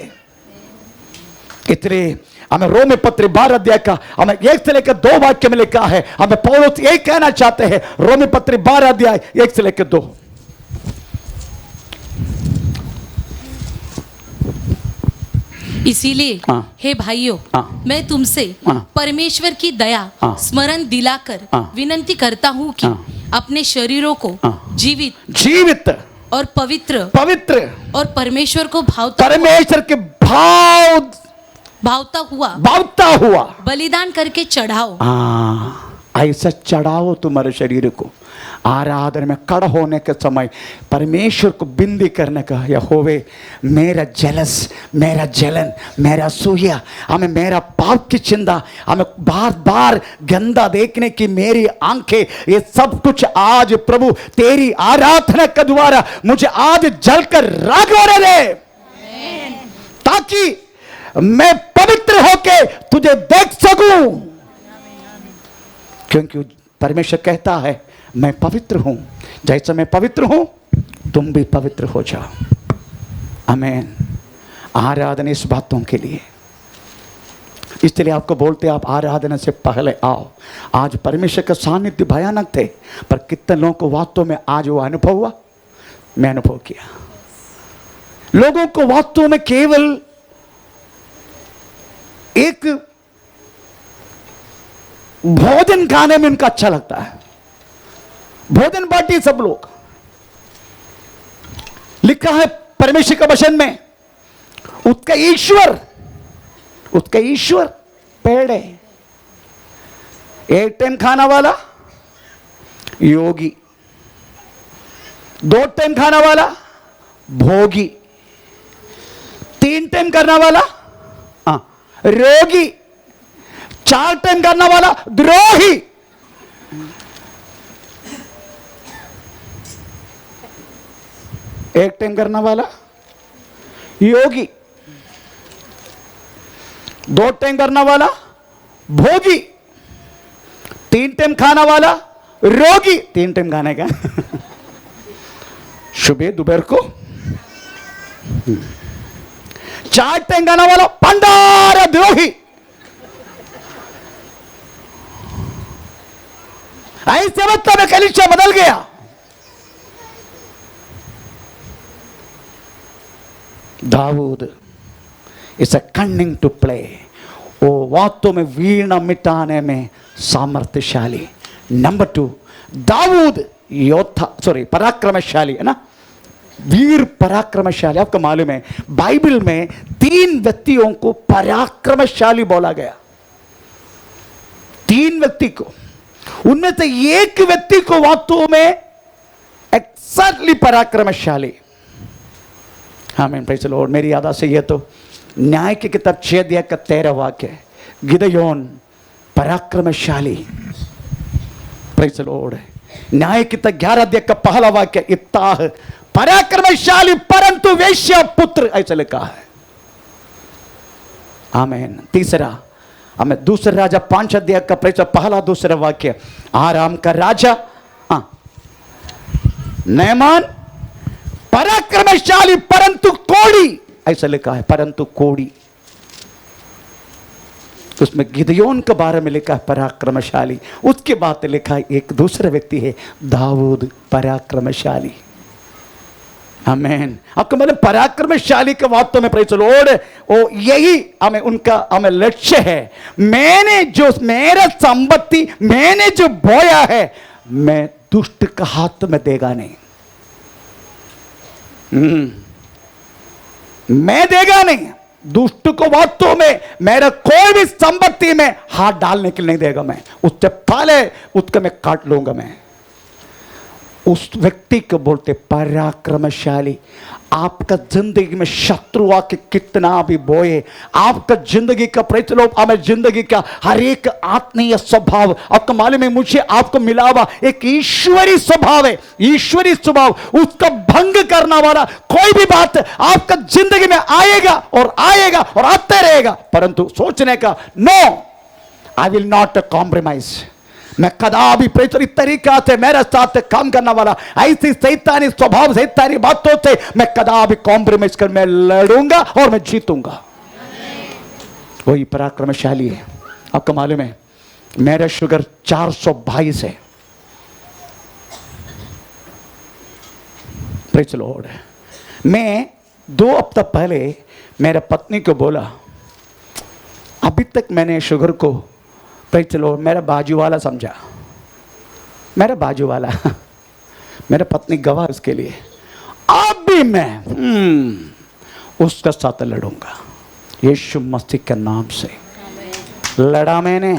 इसलिए हमें रोमी पत्र 12 अध्याय का हमें 1 से लेकर 2 वाक्य में लिखा है, हमें पौलुस यही कहना चाहते हैं। रोमी पत्र 12 अध्याय 1 से लेकर 2। इसीलिए हे भाइयों, मैं तुमसे परमेश्वर की दया स्मरण दिलाकर विनती करता हूँ कि अपने शरीरों को जीवित और पवित्र और परमेश्वर को परमेश्वर के भावता हुआ बलिदान करके चढ़ाओ। ऐसा चढ़ाओ तुम्हारे शरीर को। आराधना में खड़ा होने के समय परमेश्वर को बिंदी करने का, यहोवा मेरा जलन, मेरा सूया, हमें मेरा पाप की चिंता, हमें बार बार गंदा देखने की मेरी आंखें, ये सब कुछ आज प्रभु तेरी आराधना के द्वारा मुझे आज जलकर राग होने दे। ताकि मैं पवित्र होके तुझे देख सकूं, क्योंकि परमेश्वर कहता है मैं पवित्र हूं, जैसे मैं पवित्र हूं तुम भी पवित्र हो जाओ। आमीन। आराधना इस बातों के लिए, इसलिए आपको बोलते आप आराधना से पहले आओ। आज परमेश्वर का सानिध्य भयानक थे, पर कितने लोगों को वास्तव में आज वो अनुभव हुआ? मैं अनुभव किया। लोगों को वास्तव में केवल एक भोजन खाने में उनका अच्छा लगता है, भोजन बाटी सब लोग। लिखा है परमेश्वर के वचन में, उसका ईश्वर पेड़ है। एक टाइम खाना वाला योगी, 2 टाइम खाना वाला भोगी, 3 टाइम करने वाला रोगी, 4 टाइम करने वाला द्रोही। एक टाइम करने वाला योगी, 2 टाइम करने वाला भोगी, 3 टाइम खाना वाला रोगी। 3 टाइम खाने का सुबह दोपहर को, 4 टाइम खाना वाला पंडारा द्रोही। ऐसे वक्त में कलीसिया बदल गया। दाऊद is a cunning to play, वो वास्तव में वीणा मिटाने में सामर्थ्यशाली। नंबर 2, दाऊद योद्धा, पराक्रमशाली है ना, वीर पराक्रमशाली। आपको मालूम है बाइबल में 3 व्यक्तियों को पराक्रमशाली बोला गया, 3 व्यक्ति को। उनमें से एक व्यक्ति को वास्तव में एक्सैक्टली पराक्रमशाली। आमीन, प्रेज़ द लॉर्ड। मेरी याद से ये तो न्याय की किताब 6 अध्याय का 13 वाक्य, गिदयोन पराक्रमशाली। Praise the lord. न्याय की किताब 11 अध्याय का पहला वाक्य, इत्ताह पराक्रमशाली परंतु वेश्या पुत्र, ऐसा लिखा है। आमीन। तीसरा, हमें दूसरे राजा 5 अध्याय का पहला दूसरा वाक्य, आराम का राजा नैमान पराक्रमशाली परंतु कोड़ी, ऐसा लिखा है, परंतु कोड़ी। उसमें गिदयोन के बारे में लिखा है पराक्रमशाली। उसके बाद लिखा है एक दूसरा व्यक्ति है दाऊद पराक्रमशाली। आमीन। आपको मतलब पराक्रमशाली के वास्तव में प्रेज़ द लॉर्ड, वो यही हमें लक्ष्य है। मैंने जो मेरा संपत्ति मैंने जो बोया है, मैं दुष्ट का हाथ में देगा नहीं, मैं देगा नहीं। दुष्ट को वास्तव में मेरा कोई भी संपत्ति में हाथ डालने के लिए नहीं देगा। मैं उससे पहले उसका मैं काट लूंगा। मैं उस व्यक्ति को बोलते पराक्रमशाली। आपका जिंदगी में शत्रु आके कितना भी बोए, आपका जिंदगी का प्रचलो, हमें जिंदगी का हर एक आत्मीय स्वभाव, आपको मालूम है मुझे आपको मिला हुआ एक ईश्वरी स्वभाव है। ईश्वरी स्वभाव, उसका भंग करने वाला कोई भी बात आपका जिंदगी में आएगा और आते रहेगा, परंतु सोचने का no, I will not compromise. मैं कदापि प्रचलित तरीका से मेरे साथ काम करने वाला ऐसी शैतानी स्वभाव, शैतानी बातों से मैं कदापि कॉम्प्रोमाइज कर मैं लड़ूंगा और मैं जीतूंगा। वही पराक्रमशाली है। आपको मालूम है मेरा शुगर 422 है। Praise the Lord. मैं 2 हफ्ता पहले मेरे पत्नी को बोला, अभी तक मैंने शुगर को चलो मेरा बाजू वाला समझा, मेरा बाजू वाला मेरा पत्नी गवाह उसके लिए। अब भी मैं उसका साथ लड़ूंगा यीशु मसीह के नाम से। लड़ा मैंने,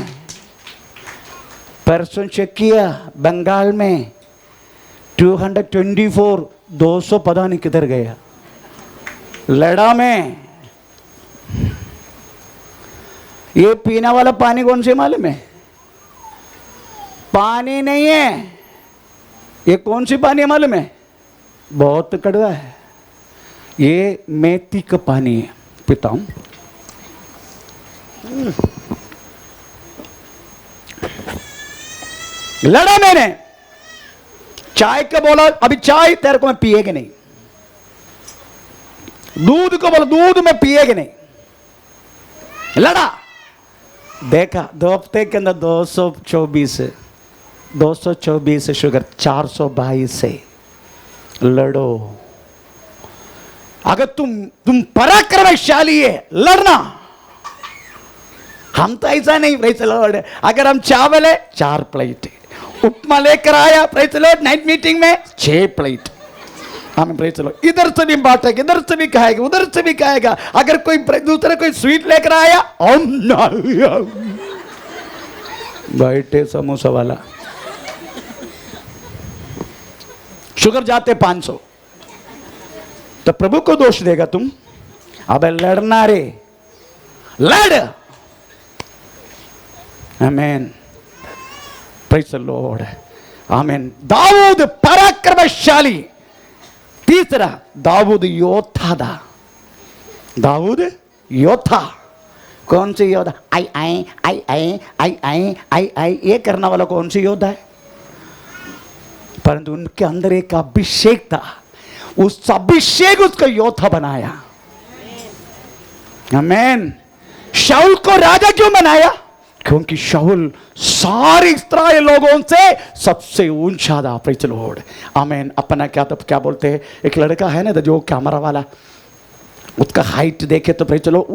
परसों चेक किया बंगाल में 224, 200 पता नहीं किधर गया। लड़ा मैं। ये पीने वाला पानी कौन से मालूम है? पानी नहीं है। ये कौन सी पानी है मालूम है? बहुत कड़वा है। ये मेथी का पानी है। पीता हूं। लड़ा मैंने, चाय को बोला अभी चाय तेरे को मैं पिएगी नहीं, दूध को बोला दूध में पिएगी नहीं, लड़ा। देखा 2 हफ्ते के अंदर 224 शुगर 422 से लड़ो। अगर तुम पराक्रमशाली है लड़ना। हम तो ऐसा नहीं, प्रेज़ द लॉर्ड। अगर हम चावल है 4 प्लेट, उपमा लेकर आया praise the Lord night meeting में 6 प्लेट, हमें प्रेज़ द लॉर्ड इधर से भी बांटेगा, इधर से भी खाएगा, उधर से भी खाएगा। अगर कोई दूसरा कोई स्वीट लेकर आया बैठे समोसा वाला, शुगर जाते 500, तो प्रभु को दोष देगा तुम? अब लड़ना रे, लड़। आमीन, प्रेज़ द लॉर्ड, आमीन। दाऊद पराक्रमशाली। तीसरा, दाऊद योद्धा था। दाऊद योद्धा। कौन सी योद्धा? आई आई आई आई आई आई आई आई ये करने वाला कौन सी योद्धा है? परंतु उनके अंदर एक अभिषेक था, उस अभिषेक उसको योद्धा बनाया। आमीन। शाऊल को राजा क्यों बनाया? क्योंकि शाऊल सारे इस्राएल लोगों से सबसे ऊंचा था। प्रेज़ द लॉर्ड, आमीन। अपना क्या बोलते हैं, एक लड़का है ना जो कैमरा वाला, उसका हाइट देखे तो प्रेज़ द लॉर्ड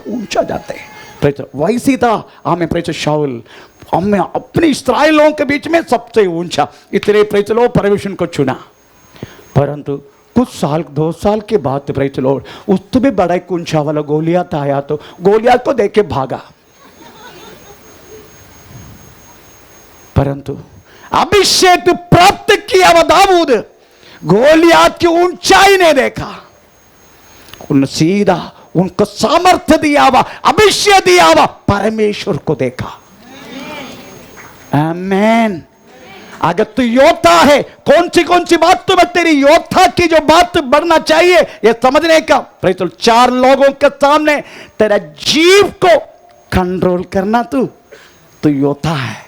ऊंचा जाते हैं। प्रेज़ द लॉर्ड, वैसी था। आमीन। प्रेज़ द लॉर्ड, शाऊल हमें अपने इस्राएल लोगों के बीच में सबसे ऊंचा, इसलिए प्रेज़ द लॉर्ड परमेश्वर को चुना। परंतु कुछ साल 2 साल के बाद प्रेज़ द लॉर्ड उससे भी बड़ा एक ऊंचा वाला गोलियात आया, तो गोलियात को देख के भागा। परंतु अभिषेक प्राप्त किया हुआ दाऊद गोलियात की ऊंचाई ने देखा, उन सीधा उनको सामर्थ्य दिया हुआ, अभिषेक दिया हुआ परमेश्वर को देखा। आमीन। अगर तू योद्धा है, कौन सी बात तुम्हें तेरी योद्धा की जो बात बढ़ना चाहिए ये समझने का, प्रेज़ द लॉर्ड, 4 लोगों के सामने तेरा जीव को कंट्रोल करना, तू योद्धा है।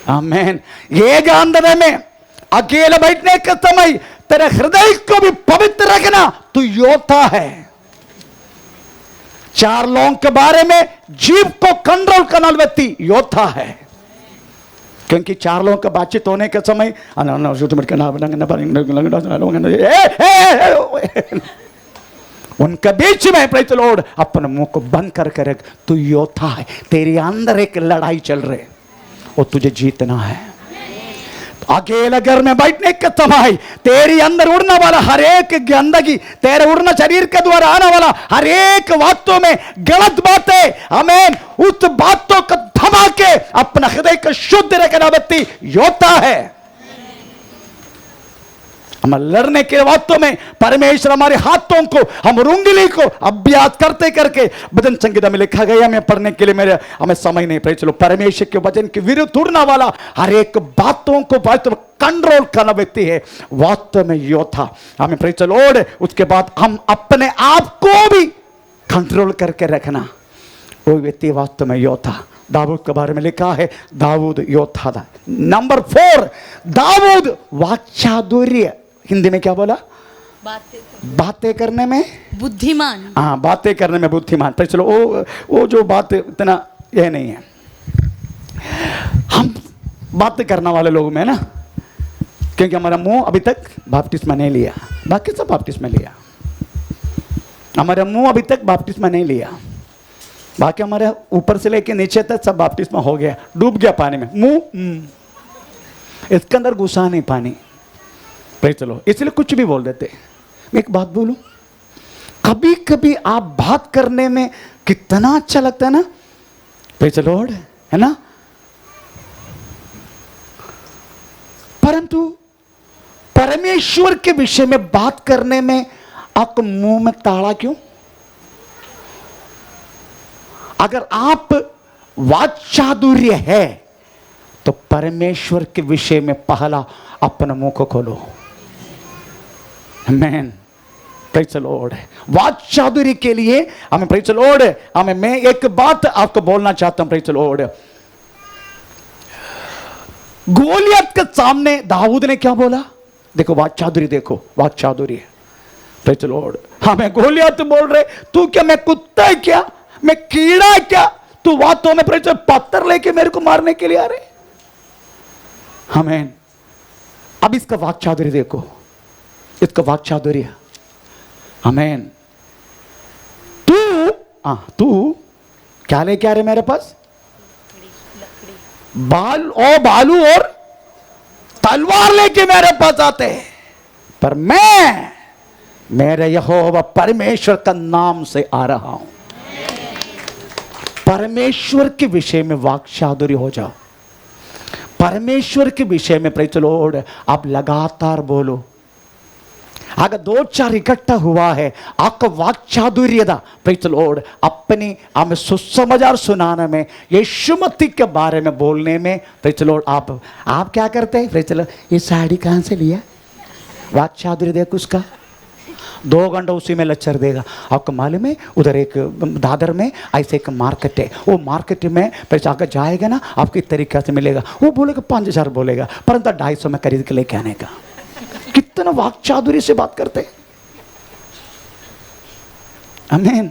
आमीन। एक अंधेरे में अकेले बैठने के समय तेरे हृदय को भी पवित्र रखना, तू योद्धा है। 4 लोगों के बारे में जीव को कंट्रोल करना व्यक्ति योद्धा है। क्योंकि 4 लोगों का बातचीत होने के समय उनके बीच में प्रेज़ द लॉर्ड अपने मुंह को बंद करके रख, तू योद्धा है। तेरे अंदर एक लड़ाई चल रही है और तुझे जीतना है। अकेले घर में बैठने के समय तेरी अंदर उड़ने वाला हर एक गंदगी, तेरे उड़ना शरीर के द्वारा आने वाला हर एक बातों में गलत बातें, आमीन, उस बातों को थमा के अपना हृदय को शुद्ध रखना व्यक्ति योद्धा है। हम लड़ने के बातों में परमेश्वर हमारे हाथों को, हम उंगली को अभ्यास करते करके, भजन संगीता में लिखा गया, मैं पढ़ने के लिए हमें समय नहीं, प्रेज़ द लॉर्ड, परमेश्वर के वचन के विरुद्ध उड़ने वाला हर एक बातों को कंट्रोल करना व्यक्ति है वास्तव में योद्धा। हमें प्रेज़ द लॉर्ड, उसके बाद हम अपने आप को भी कंट्रोल करके रखना, वो व्यक्ति वास्तव में योद्धा। दाऊद के बारे में लिखा है, दाऊद योद्धा था। नंबर 4, दाऊद वाक्चातुर्य, हिंदी में क्या बोला? बातें करने में बुद्धिमान। हाँ, बातें करने में बुद्धिमान। पर चलो वो जो बात इतना ये नहीं है, हम बातें करने वाले लोग में ना, क्योंकि हमारा मुंह अभी तक बपतिस्मा नहीं लिया, बाकी सब बपतिस्मा लिया। हमारा मुंह अभी तक बपतिस्मा नहीं लिया, बाकी हमारे ऊपर से लेके नीचे तक सब बपतिस्मा हो गया, डूब गया पानी में। मुंह इसके अंदर घुसा नहीं पानी, चलो इसलिए कुछ भी बोल देते। मैं एक बात बोलूं, कभी कभी आप बात करने में कितना अच्छा लगता है ना, प्रेज़ द लॉर्ड, है ना, परंतु परमेश्वर के विषय में बात करने में आपको मुंह में ताला क्यों? अगर आप वाक्चातुर्य है तो परमेश्वर के विषय में पहला अपना मुंह को खोलो। आमीन। Praise the Lord. वाक चातुर्य के लिए हमें प्रेज द लॉर्ड, हमें मैं एक बात आपको बोलना चाहता हूं प्रेज द लॉर्ड। गोलियत के सामने दाऊद ने क्या बोला? देखो वाक चातुर्य, देखो वाक चातुर्य, प्रेज द लॉर्ड। हमें गोलियत बोल रहे तू क्या मैं कुत्ता है क्या, मैं कीड़ा है क्या, तू वातों में प्रेज पत्थर लेके मेरे को मारने के लिए आ रहे। आमीन। अब इसका वाक चातुर्य देखो, इसका वाक चातुर्य। आमीन। तू क्या लेके आ रहे मेरे पास? बालू और तलवार लेके मेरे पास आते हैं, पर मैं मेरे यहोवा परमेश्वर का नाम से आ रहा हूं। परमेश्वर के विषय में वाक चातुर्य हो जाओ। परमेश्वर के विषय में प्रेज द लॉर्ड आप लगातार बोलो। अगर 2-4 इकट्ठा हुआ है आपका वाक चातुर्य दा प्रेज द लॉर्ड, अपनी हमें सुसमाचार सुनाने में, यीशु मसीह के बारे में बोलने में प्रेज द लॉर्ड आप क्या करते हैं? प्रेज द लॉर्ड, ये साड़ी कहां से लिया? वाक चातुर्य देखो उसका, 2 घंटा उसी में लच्चर देगा। आपको मालूम है उधर एक दादर में ऐसे एक मार्केट है, वो मार्केट में पैसा अगर जाएगा ना आपको इस तरीके से मिलेगा, वो बोलेगा 5,000 बोलेगा, परंतु 250 में खरीद के लेके आने का। कितना वाक चातुर्य से बात करते हैं। आमीन।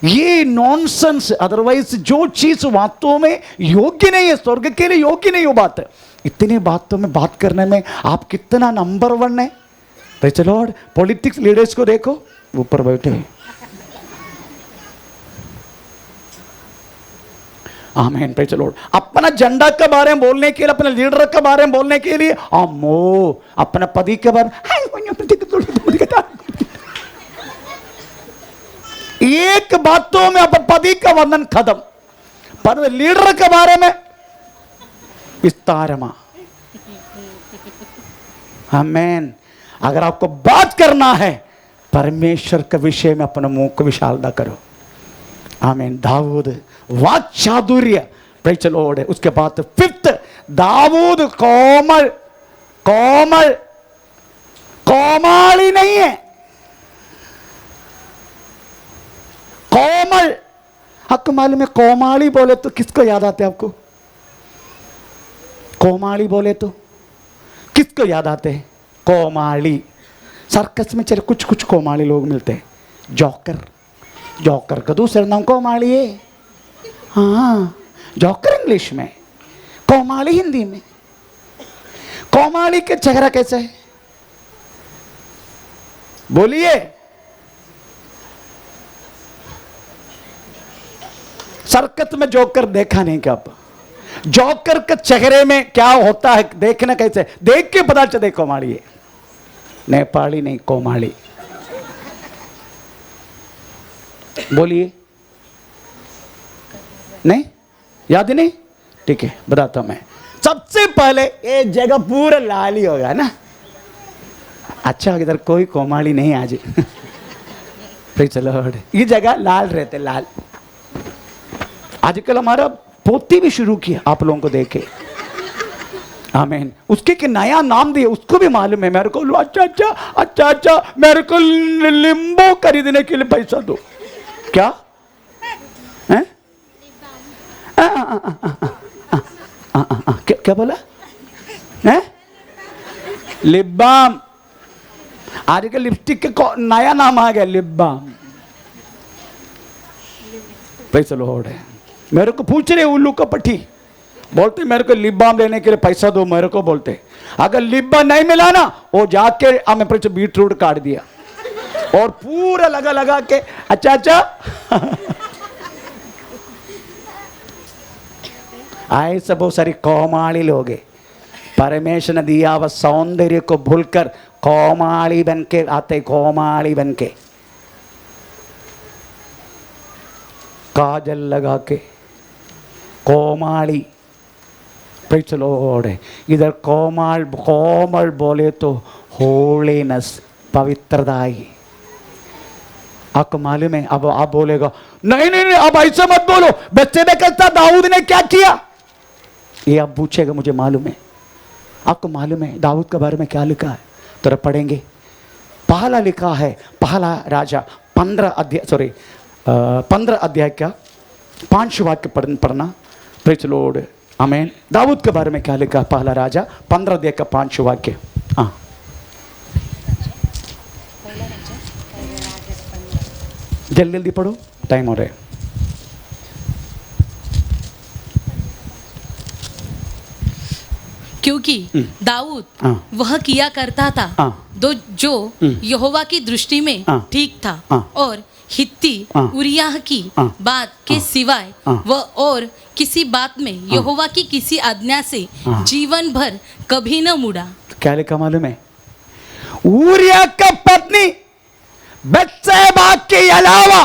ये नॉनसेंस, अदरवाइज जो चीज बातों में योग्य नहीं है, स्वर्ग के लिए योग्य नहीं हो बात है, इतनी बातों में बात करने में आप कितना नंबर 1 है। Praise the Lord. Politics leaders को देखो, ऊपर बैठे हैं। आमीन। Praise the Lord. अपना झंडा के बारे में बोलने के लिए, अपने लीडर के बारे में बोलने के लिए, अम्मो अपने पति के बारे में एक बातों में अपन पति का वर्णन खत्म, पर लीडर के बारे में विस्तार में। आमीन। अगर आपको बात करना है परमेश्वर के विषय में अपने मुंह को विशाल ना करो। आमीन। दाऊद वाक चातुर्य, प्रेज द लॉर्ड। उसके बाद 5th, दाऊद कोमाली नहीं है, कोमल। आपको मालूम है कोमाली बोले तो किसको याद आते हैं? आपको कोमाली बोले तो किसको याद आते हैं? कोमाली। सर्कस में चले कुछ कोमाली लोग मिलते हैं। जॉकर का दूसरा नाम कोमाली है। हाँ, जॉकर इंग्लिश में, कोमाली हिंदी में। कोमाली के चेहरा कैसे है बोलिए? सर्कस में जोकर देखा नहीं क्या? आप जोकर के चेहरे में क्या होता है देखना कैसे? देख के पता चले कोमाली है। नेपाली नहीं, कोमाली। बोलिए। नहीं याद नहीं? ठीक है, बताता हूं मैं। सबसे पहले ये जगह पूरा लाल ही होगा ना। अच्छा, इधर कोई कोमाली नहीं आज। चलो, ये जगह लाल रहते, लाल। आजकल हमारा पोती भी शुरू किया आप लोगों को देखे। आमीन। उसके के नया नाम दिए, उसको भी मालूम है मेरे को। अच्छा, मेरे को लिंबू खरीदने के लिए पैसा दो। क्या है? क्या बोला है? Lip balm. आजकल लिपस्टिक का नया नाम आ गया, लिप बाम। पैसा लो है। मेरे को पूछ रहे उल्लू का पट्टी, बोलते मेरे को लिप बाम लेने के लिए पैसा दो मेरे को। बोलते अगर लिप बाम नहीं मिला ना, वो जाके हमें पर बीटरूट काट दिया और पूरा लगा के अच्छा ऐसा बहुत सारी कोमाली लोग हैं। परमेश्वर ने दिया हुआ सौंदर्य को भूलकर कोमाली बन के आते, कोमाली बन के काजल लगा के कोमाली। Praise the Lord. इधर कोमल बोले तो होलीनेस, पवित्रता ही। आपको मालूम है? अब आप बोलेगा नहीं, अब ऐसा मत बोलो, बच्चे में कहता दाऊद ने क्या किया, ये आप पूछेगा, मुझे मालूम है। आपको मालूम है दाऊद के बारे में क्या लिखा है? तो पढ़ेंगे पहला लिखा है, पहला राजा 15 अध्याय का 5 वाक्य पढ़ना। प्रेज लॉर्ड, आमीन। दाऊद के बारे में क्या लिखा? पहला राजा 15 अध्याय का 5 वाक्य। हाँ, जल्दी जल्दी पढ़ो, टाइम हो रहा है। क्योंकि दाऊद वह किया करता था जो यहोवा की दृष्टि में ठीक था, और हित्ती उरिय्याह की बात के सिवाय वह और किसी बात में यहोवा की किसी आज्ञा से जीवन भर कभी न मुड़ा। क्या लिखा मालूम है? उरिय्याह का पत्नी बत्शेबा के अलावा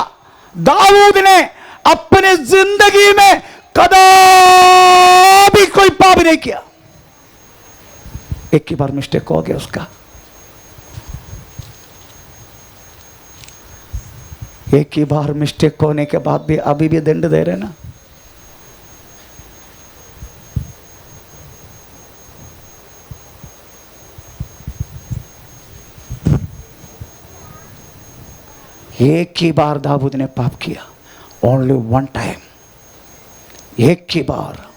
दाऊद ने अपने जिंदगी में कभी कोई पाप नहीं किया। एक ही बार मिस्टेक हो गया उसका, एक ही बार मिस्टेक होने के बाद भी अभी भी दंड दे रहे ना। एक ही बार दाऊद ने पाप किया, ओनली वन टाइम, एक ही बार।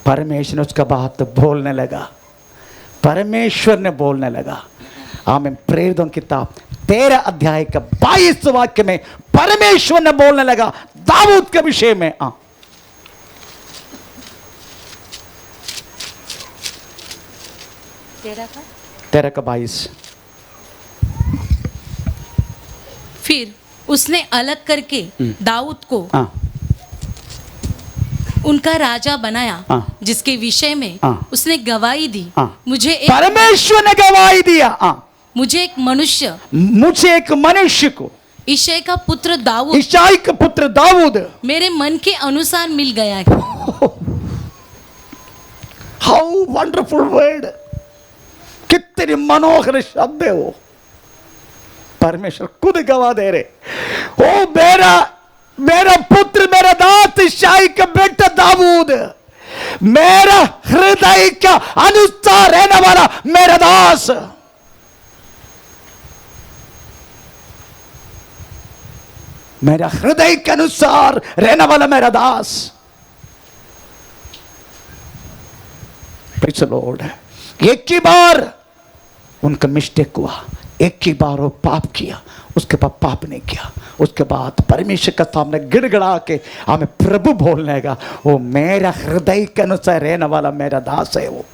परमेश्वर ने उसका बात बोलने लगा, परमेश्वर ने बोलने लगा। आमीन। प्रेरितों की किताब 13 अध्याय का 22 वाक्य में परमेश्वर ने बोलने लगा दाऊद के विषय में। 13 का 22। फिर उसने अलग करके दाऊद को उनका राजा बनाया, जिसके विषय में उसने गवाही दी, मुझे परमेश्वर ने गवाही दिया, मुझे एक मनुष्य को ईशाई का पुत्र दाऊद मेरे मन के अनुसार मिल गया है। हाउ वंडरफुल वर्ड, कितनी मनोहर शब्द है वो। परमेश्वर खुद गवाह दे रहे, ओ मेरा पुत्र, मेरा दास ईशाई का बेटा दाऊद, मेरा हृदय का अनुसार रहने वाला मेरा दास। मेरा हृदय के अनुसार रहने वाला मेरा दास। Praise the lord. एक ही बार उनका मिस्टेक हुआ, एक ही बार वो पाप किया, उसके बाद पाप नहीं किया। उसके बाद परमेश्वर के सामने गिड़गिड़ा के हमें प्रभु बोलने लगा, वो मेरा हृदय के अनुसार रहने वाला मेरा दास है वो।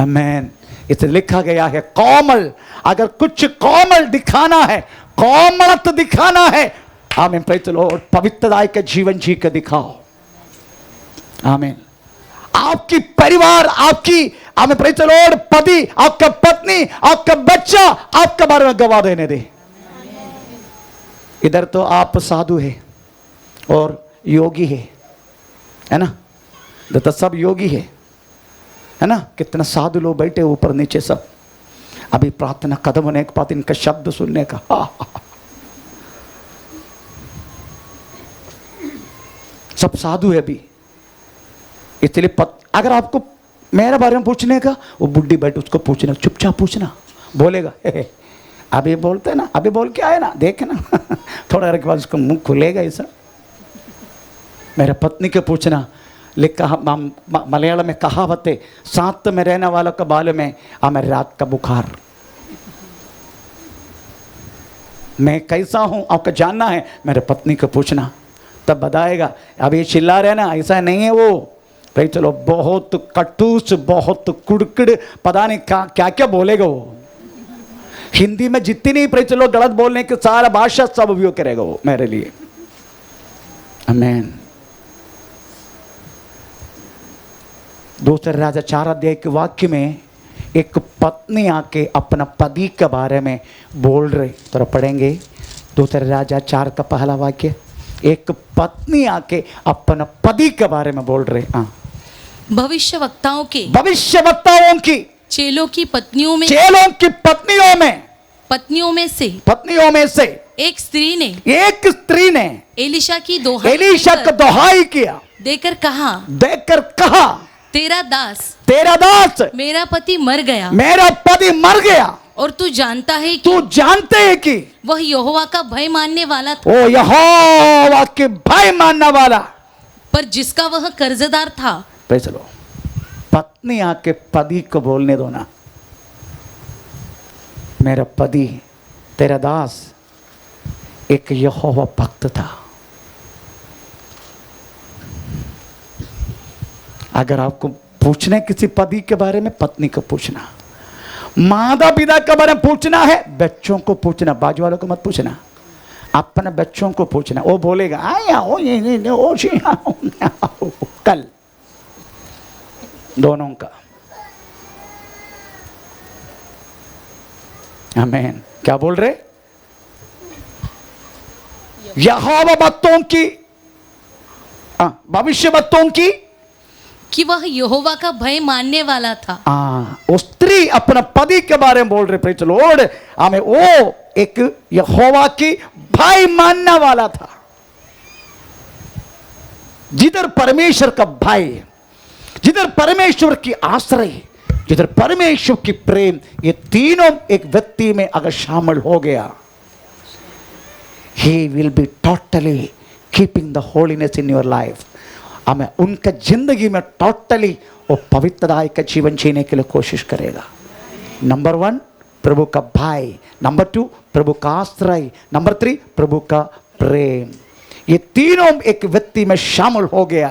आमीन। इसे लिखा गया है कोमल, अगर कुछ कोमल दिखाना है, कोमलत दिखाना है, आमीन, प्रेज़ द लॉर्ड, पवित्रता के जीवन जी के दिखाओ। आमीन। आपकी परिवार, आपकी, आमीन, प्रेज़ द लॉर्ड, पति, आपका पत्नी, आपका बच्चा आपके बारे में गवाह देने दे। इधर तो आप साधु है और योगी है ना, इधर तो सब योगी है ना। कितना साधु लोग बैठे ऊपर नीचे सब। अभी प्रार्थना खत्म होने के बाद इनका शब्द सुनने का सब साधु है अभी। इसलिए अगर आपको मेरे बारे में पूछने का, वो बुढ़ी बैठ उसको पूछना, चुपचाप पूछना, बोलेगा अभी बोलते ना, अभी बोल के आए ना, देखे ना थोड़ा देर के बाद उसका मुंह खुलेगा ऐसा। मेरे पत्नी के पूछना, लिखा मलयालम में कहावत है, साथ में रहने वालों के बाल में हमें रात का बुखार। मैं कैसा हूं आपको जानना है, मेरे पत्नी को पूछना, तब बताएगा। अब ये चिल्ला रहे ना, ऐसा नहीं है वो भाई, चलो बहुत कटूस, बहुत कुड़कुड़, पता नहीं क्या क्या बोलेगा वो। हिंदी में जितनी भाई चलो गलत बोलने की सारा भाषा सब उपयोग करेगा वो मेरे लिए। आमीन। दूसरे राजा 4 अध्याय के वाक्य में एक पत्नी आके अपना पति के बारे में बोल रहे, तो पढ़ेंगे दूसरे राजा 4 का पहला वाक्य। एक पत्नी आके अपना पति के बारे में बोल रहे। भविष्यवक्ताओं की चेलों की पत्नियों में पत्नियों में से एक स्त्री ने एलीशा का दोहाई किया, देकर कहा तेरा दास तेरा दास मेरा पति मर गया मेरा पति मर गया, और तू जानता है कि तू जानते है कि वह यहोवा का भय मानने वाला था, ओ यहोवा के भय मानने वाला। पर जिसका वह कर्जदार था। पैसे लो, पत्नी आके पति को बोलने दो ना, मेरा पति तेरा दास एक यहोवा भक्त था। अगर आपको पूछना है किसी पति के बारे में, पत्नी को पूछना, माता पिता के बारे में पूछना है, बच्चों को पूछना, बाजू वालों को मत पूछना, अपने बच्चों को पूछना। वो बोलेगा आया हो ये ओ कल दोनों का। आमीन। क्या बोल रहे? यहोवा भक्तों की, भविष्य भक्तों की कि वह यहोवा का भय मानने वाला था। वो स्त्री अपना पति के बारे में बोल रहे, प्रेज़ द लॉर्ड। हमें वो एक यहोवा की भय मानने वाला था, जिधर परमेश्वर का भय, जिधर परमेश्वर की आश्रय, जिधर परमेश्वर की प्रेम, ये तीनों एक व्यक्ति में अगर शामिल हो गया, he will be totally keeping the holiness in your life। हमें उनका जिंदगी में टोटली वो पवित्रताई का जीवन जीने के लिए कोशिश करेगा। नंबर 1 प्रभु का भय, नंबर 2 प्रभु का आश्रय, नंबर 3 प्रभु का प्रेम। ये तीनों एक व्यक्ति में शामिल हो गया।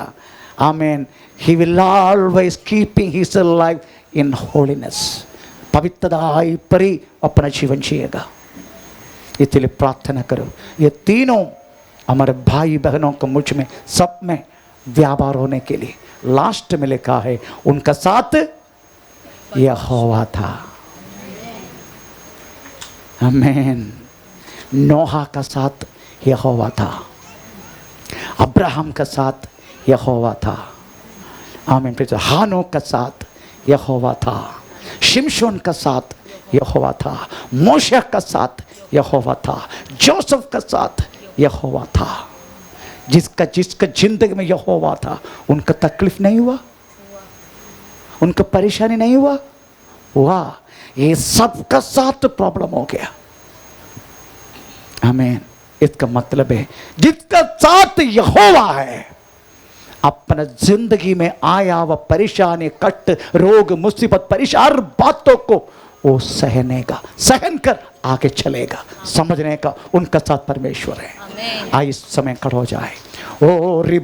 आमीन। He will always keeping his life in holiness. पवित्रताई पर ही अपना जीवन जिएगा। इसलिए प्रार्थना करो, ये तीनों हमारे भाई बहनों को मुझ में सब में व्यापार होने के लिए। लास्ट में लिखा है उनका साथ यहोवा था। आमीन। नोहा का साथ यहोवा था, अब्राहम का साथ यहोवा था। आमीन। हानोक का साथ यहोवा था, शिमशोन का साथ यहोवा था, मोशे का साथ यहोवा था, जोसेफ का साथ यहोवा था। जिसका जिंदगी में यहोवा था, उनका तकलीफ नहीं हुआ, उनका परेशानी नहीं हुआ। ये सबका साथ प्रॉब्लम हो गया। आमीन। इसका मतलब है जिसका साथ यहोवा है, अपना जिंदगी में आया वह परेशानी, कष्ट, रोग, मुसीबत, परेशान हर बातों को वो सहने का, सहन कर आगे चलेगा। समझने का उनका साथ परमेश्वर है। आइए इस समय खड़ा हो जाए। ओ रिबा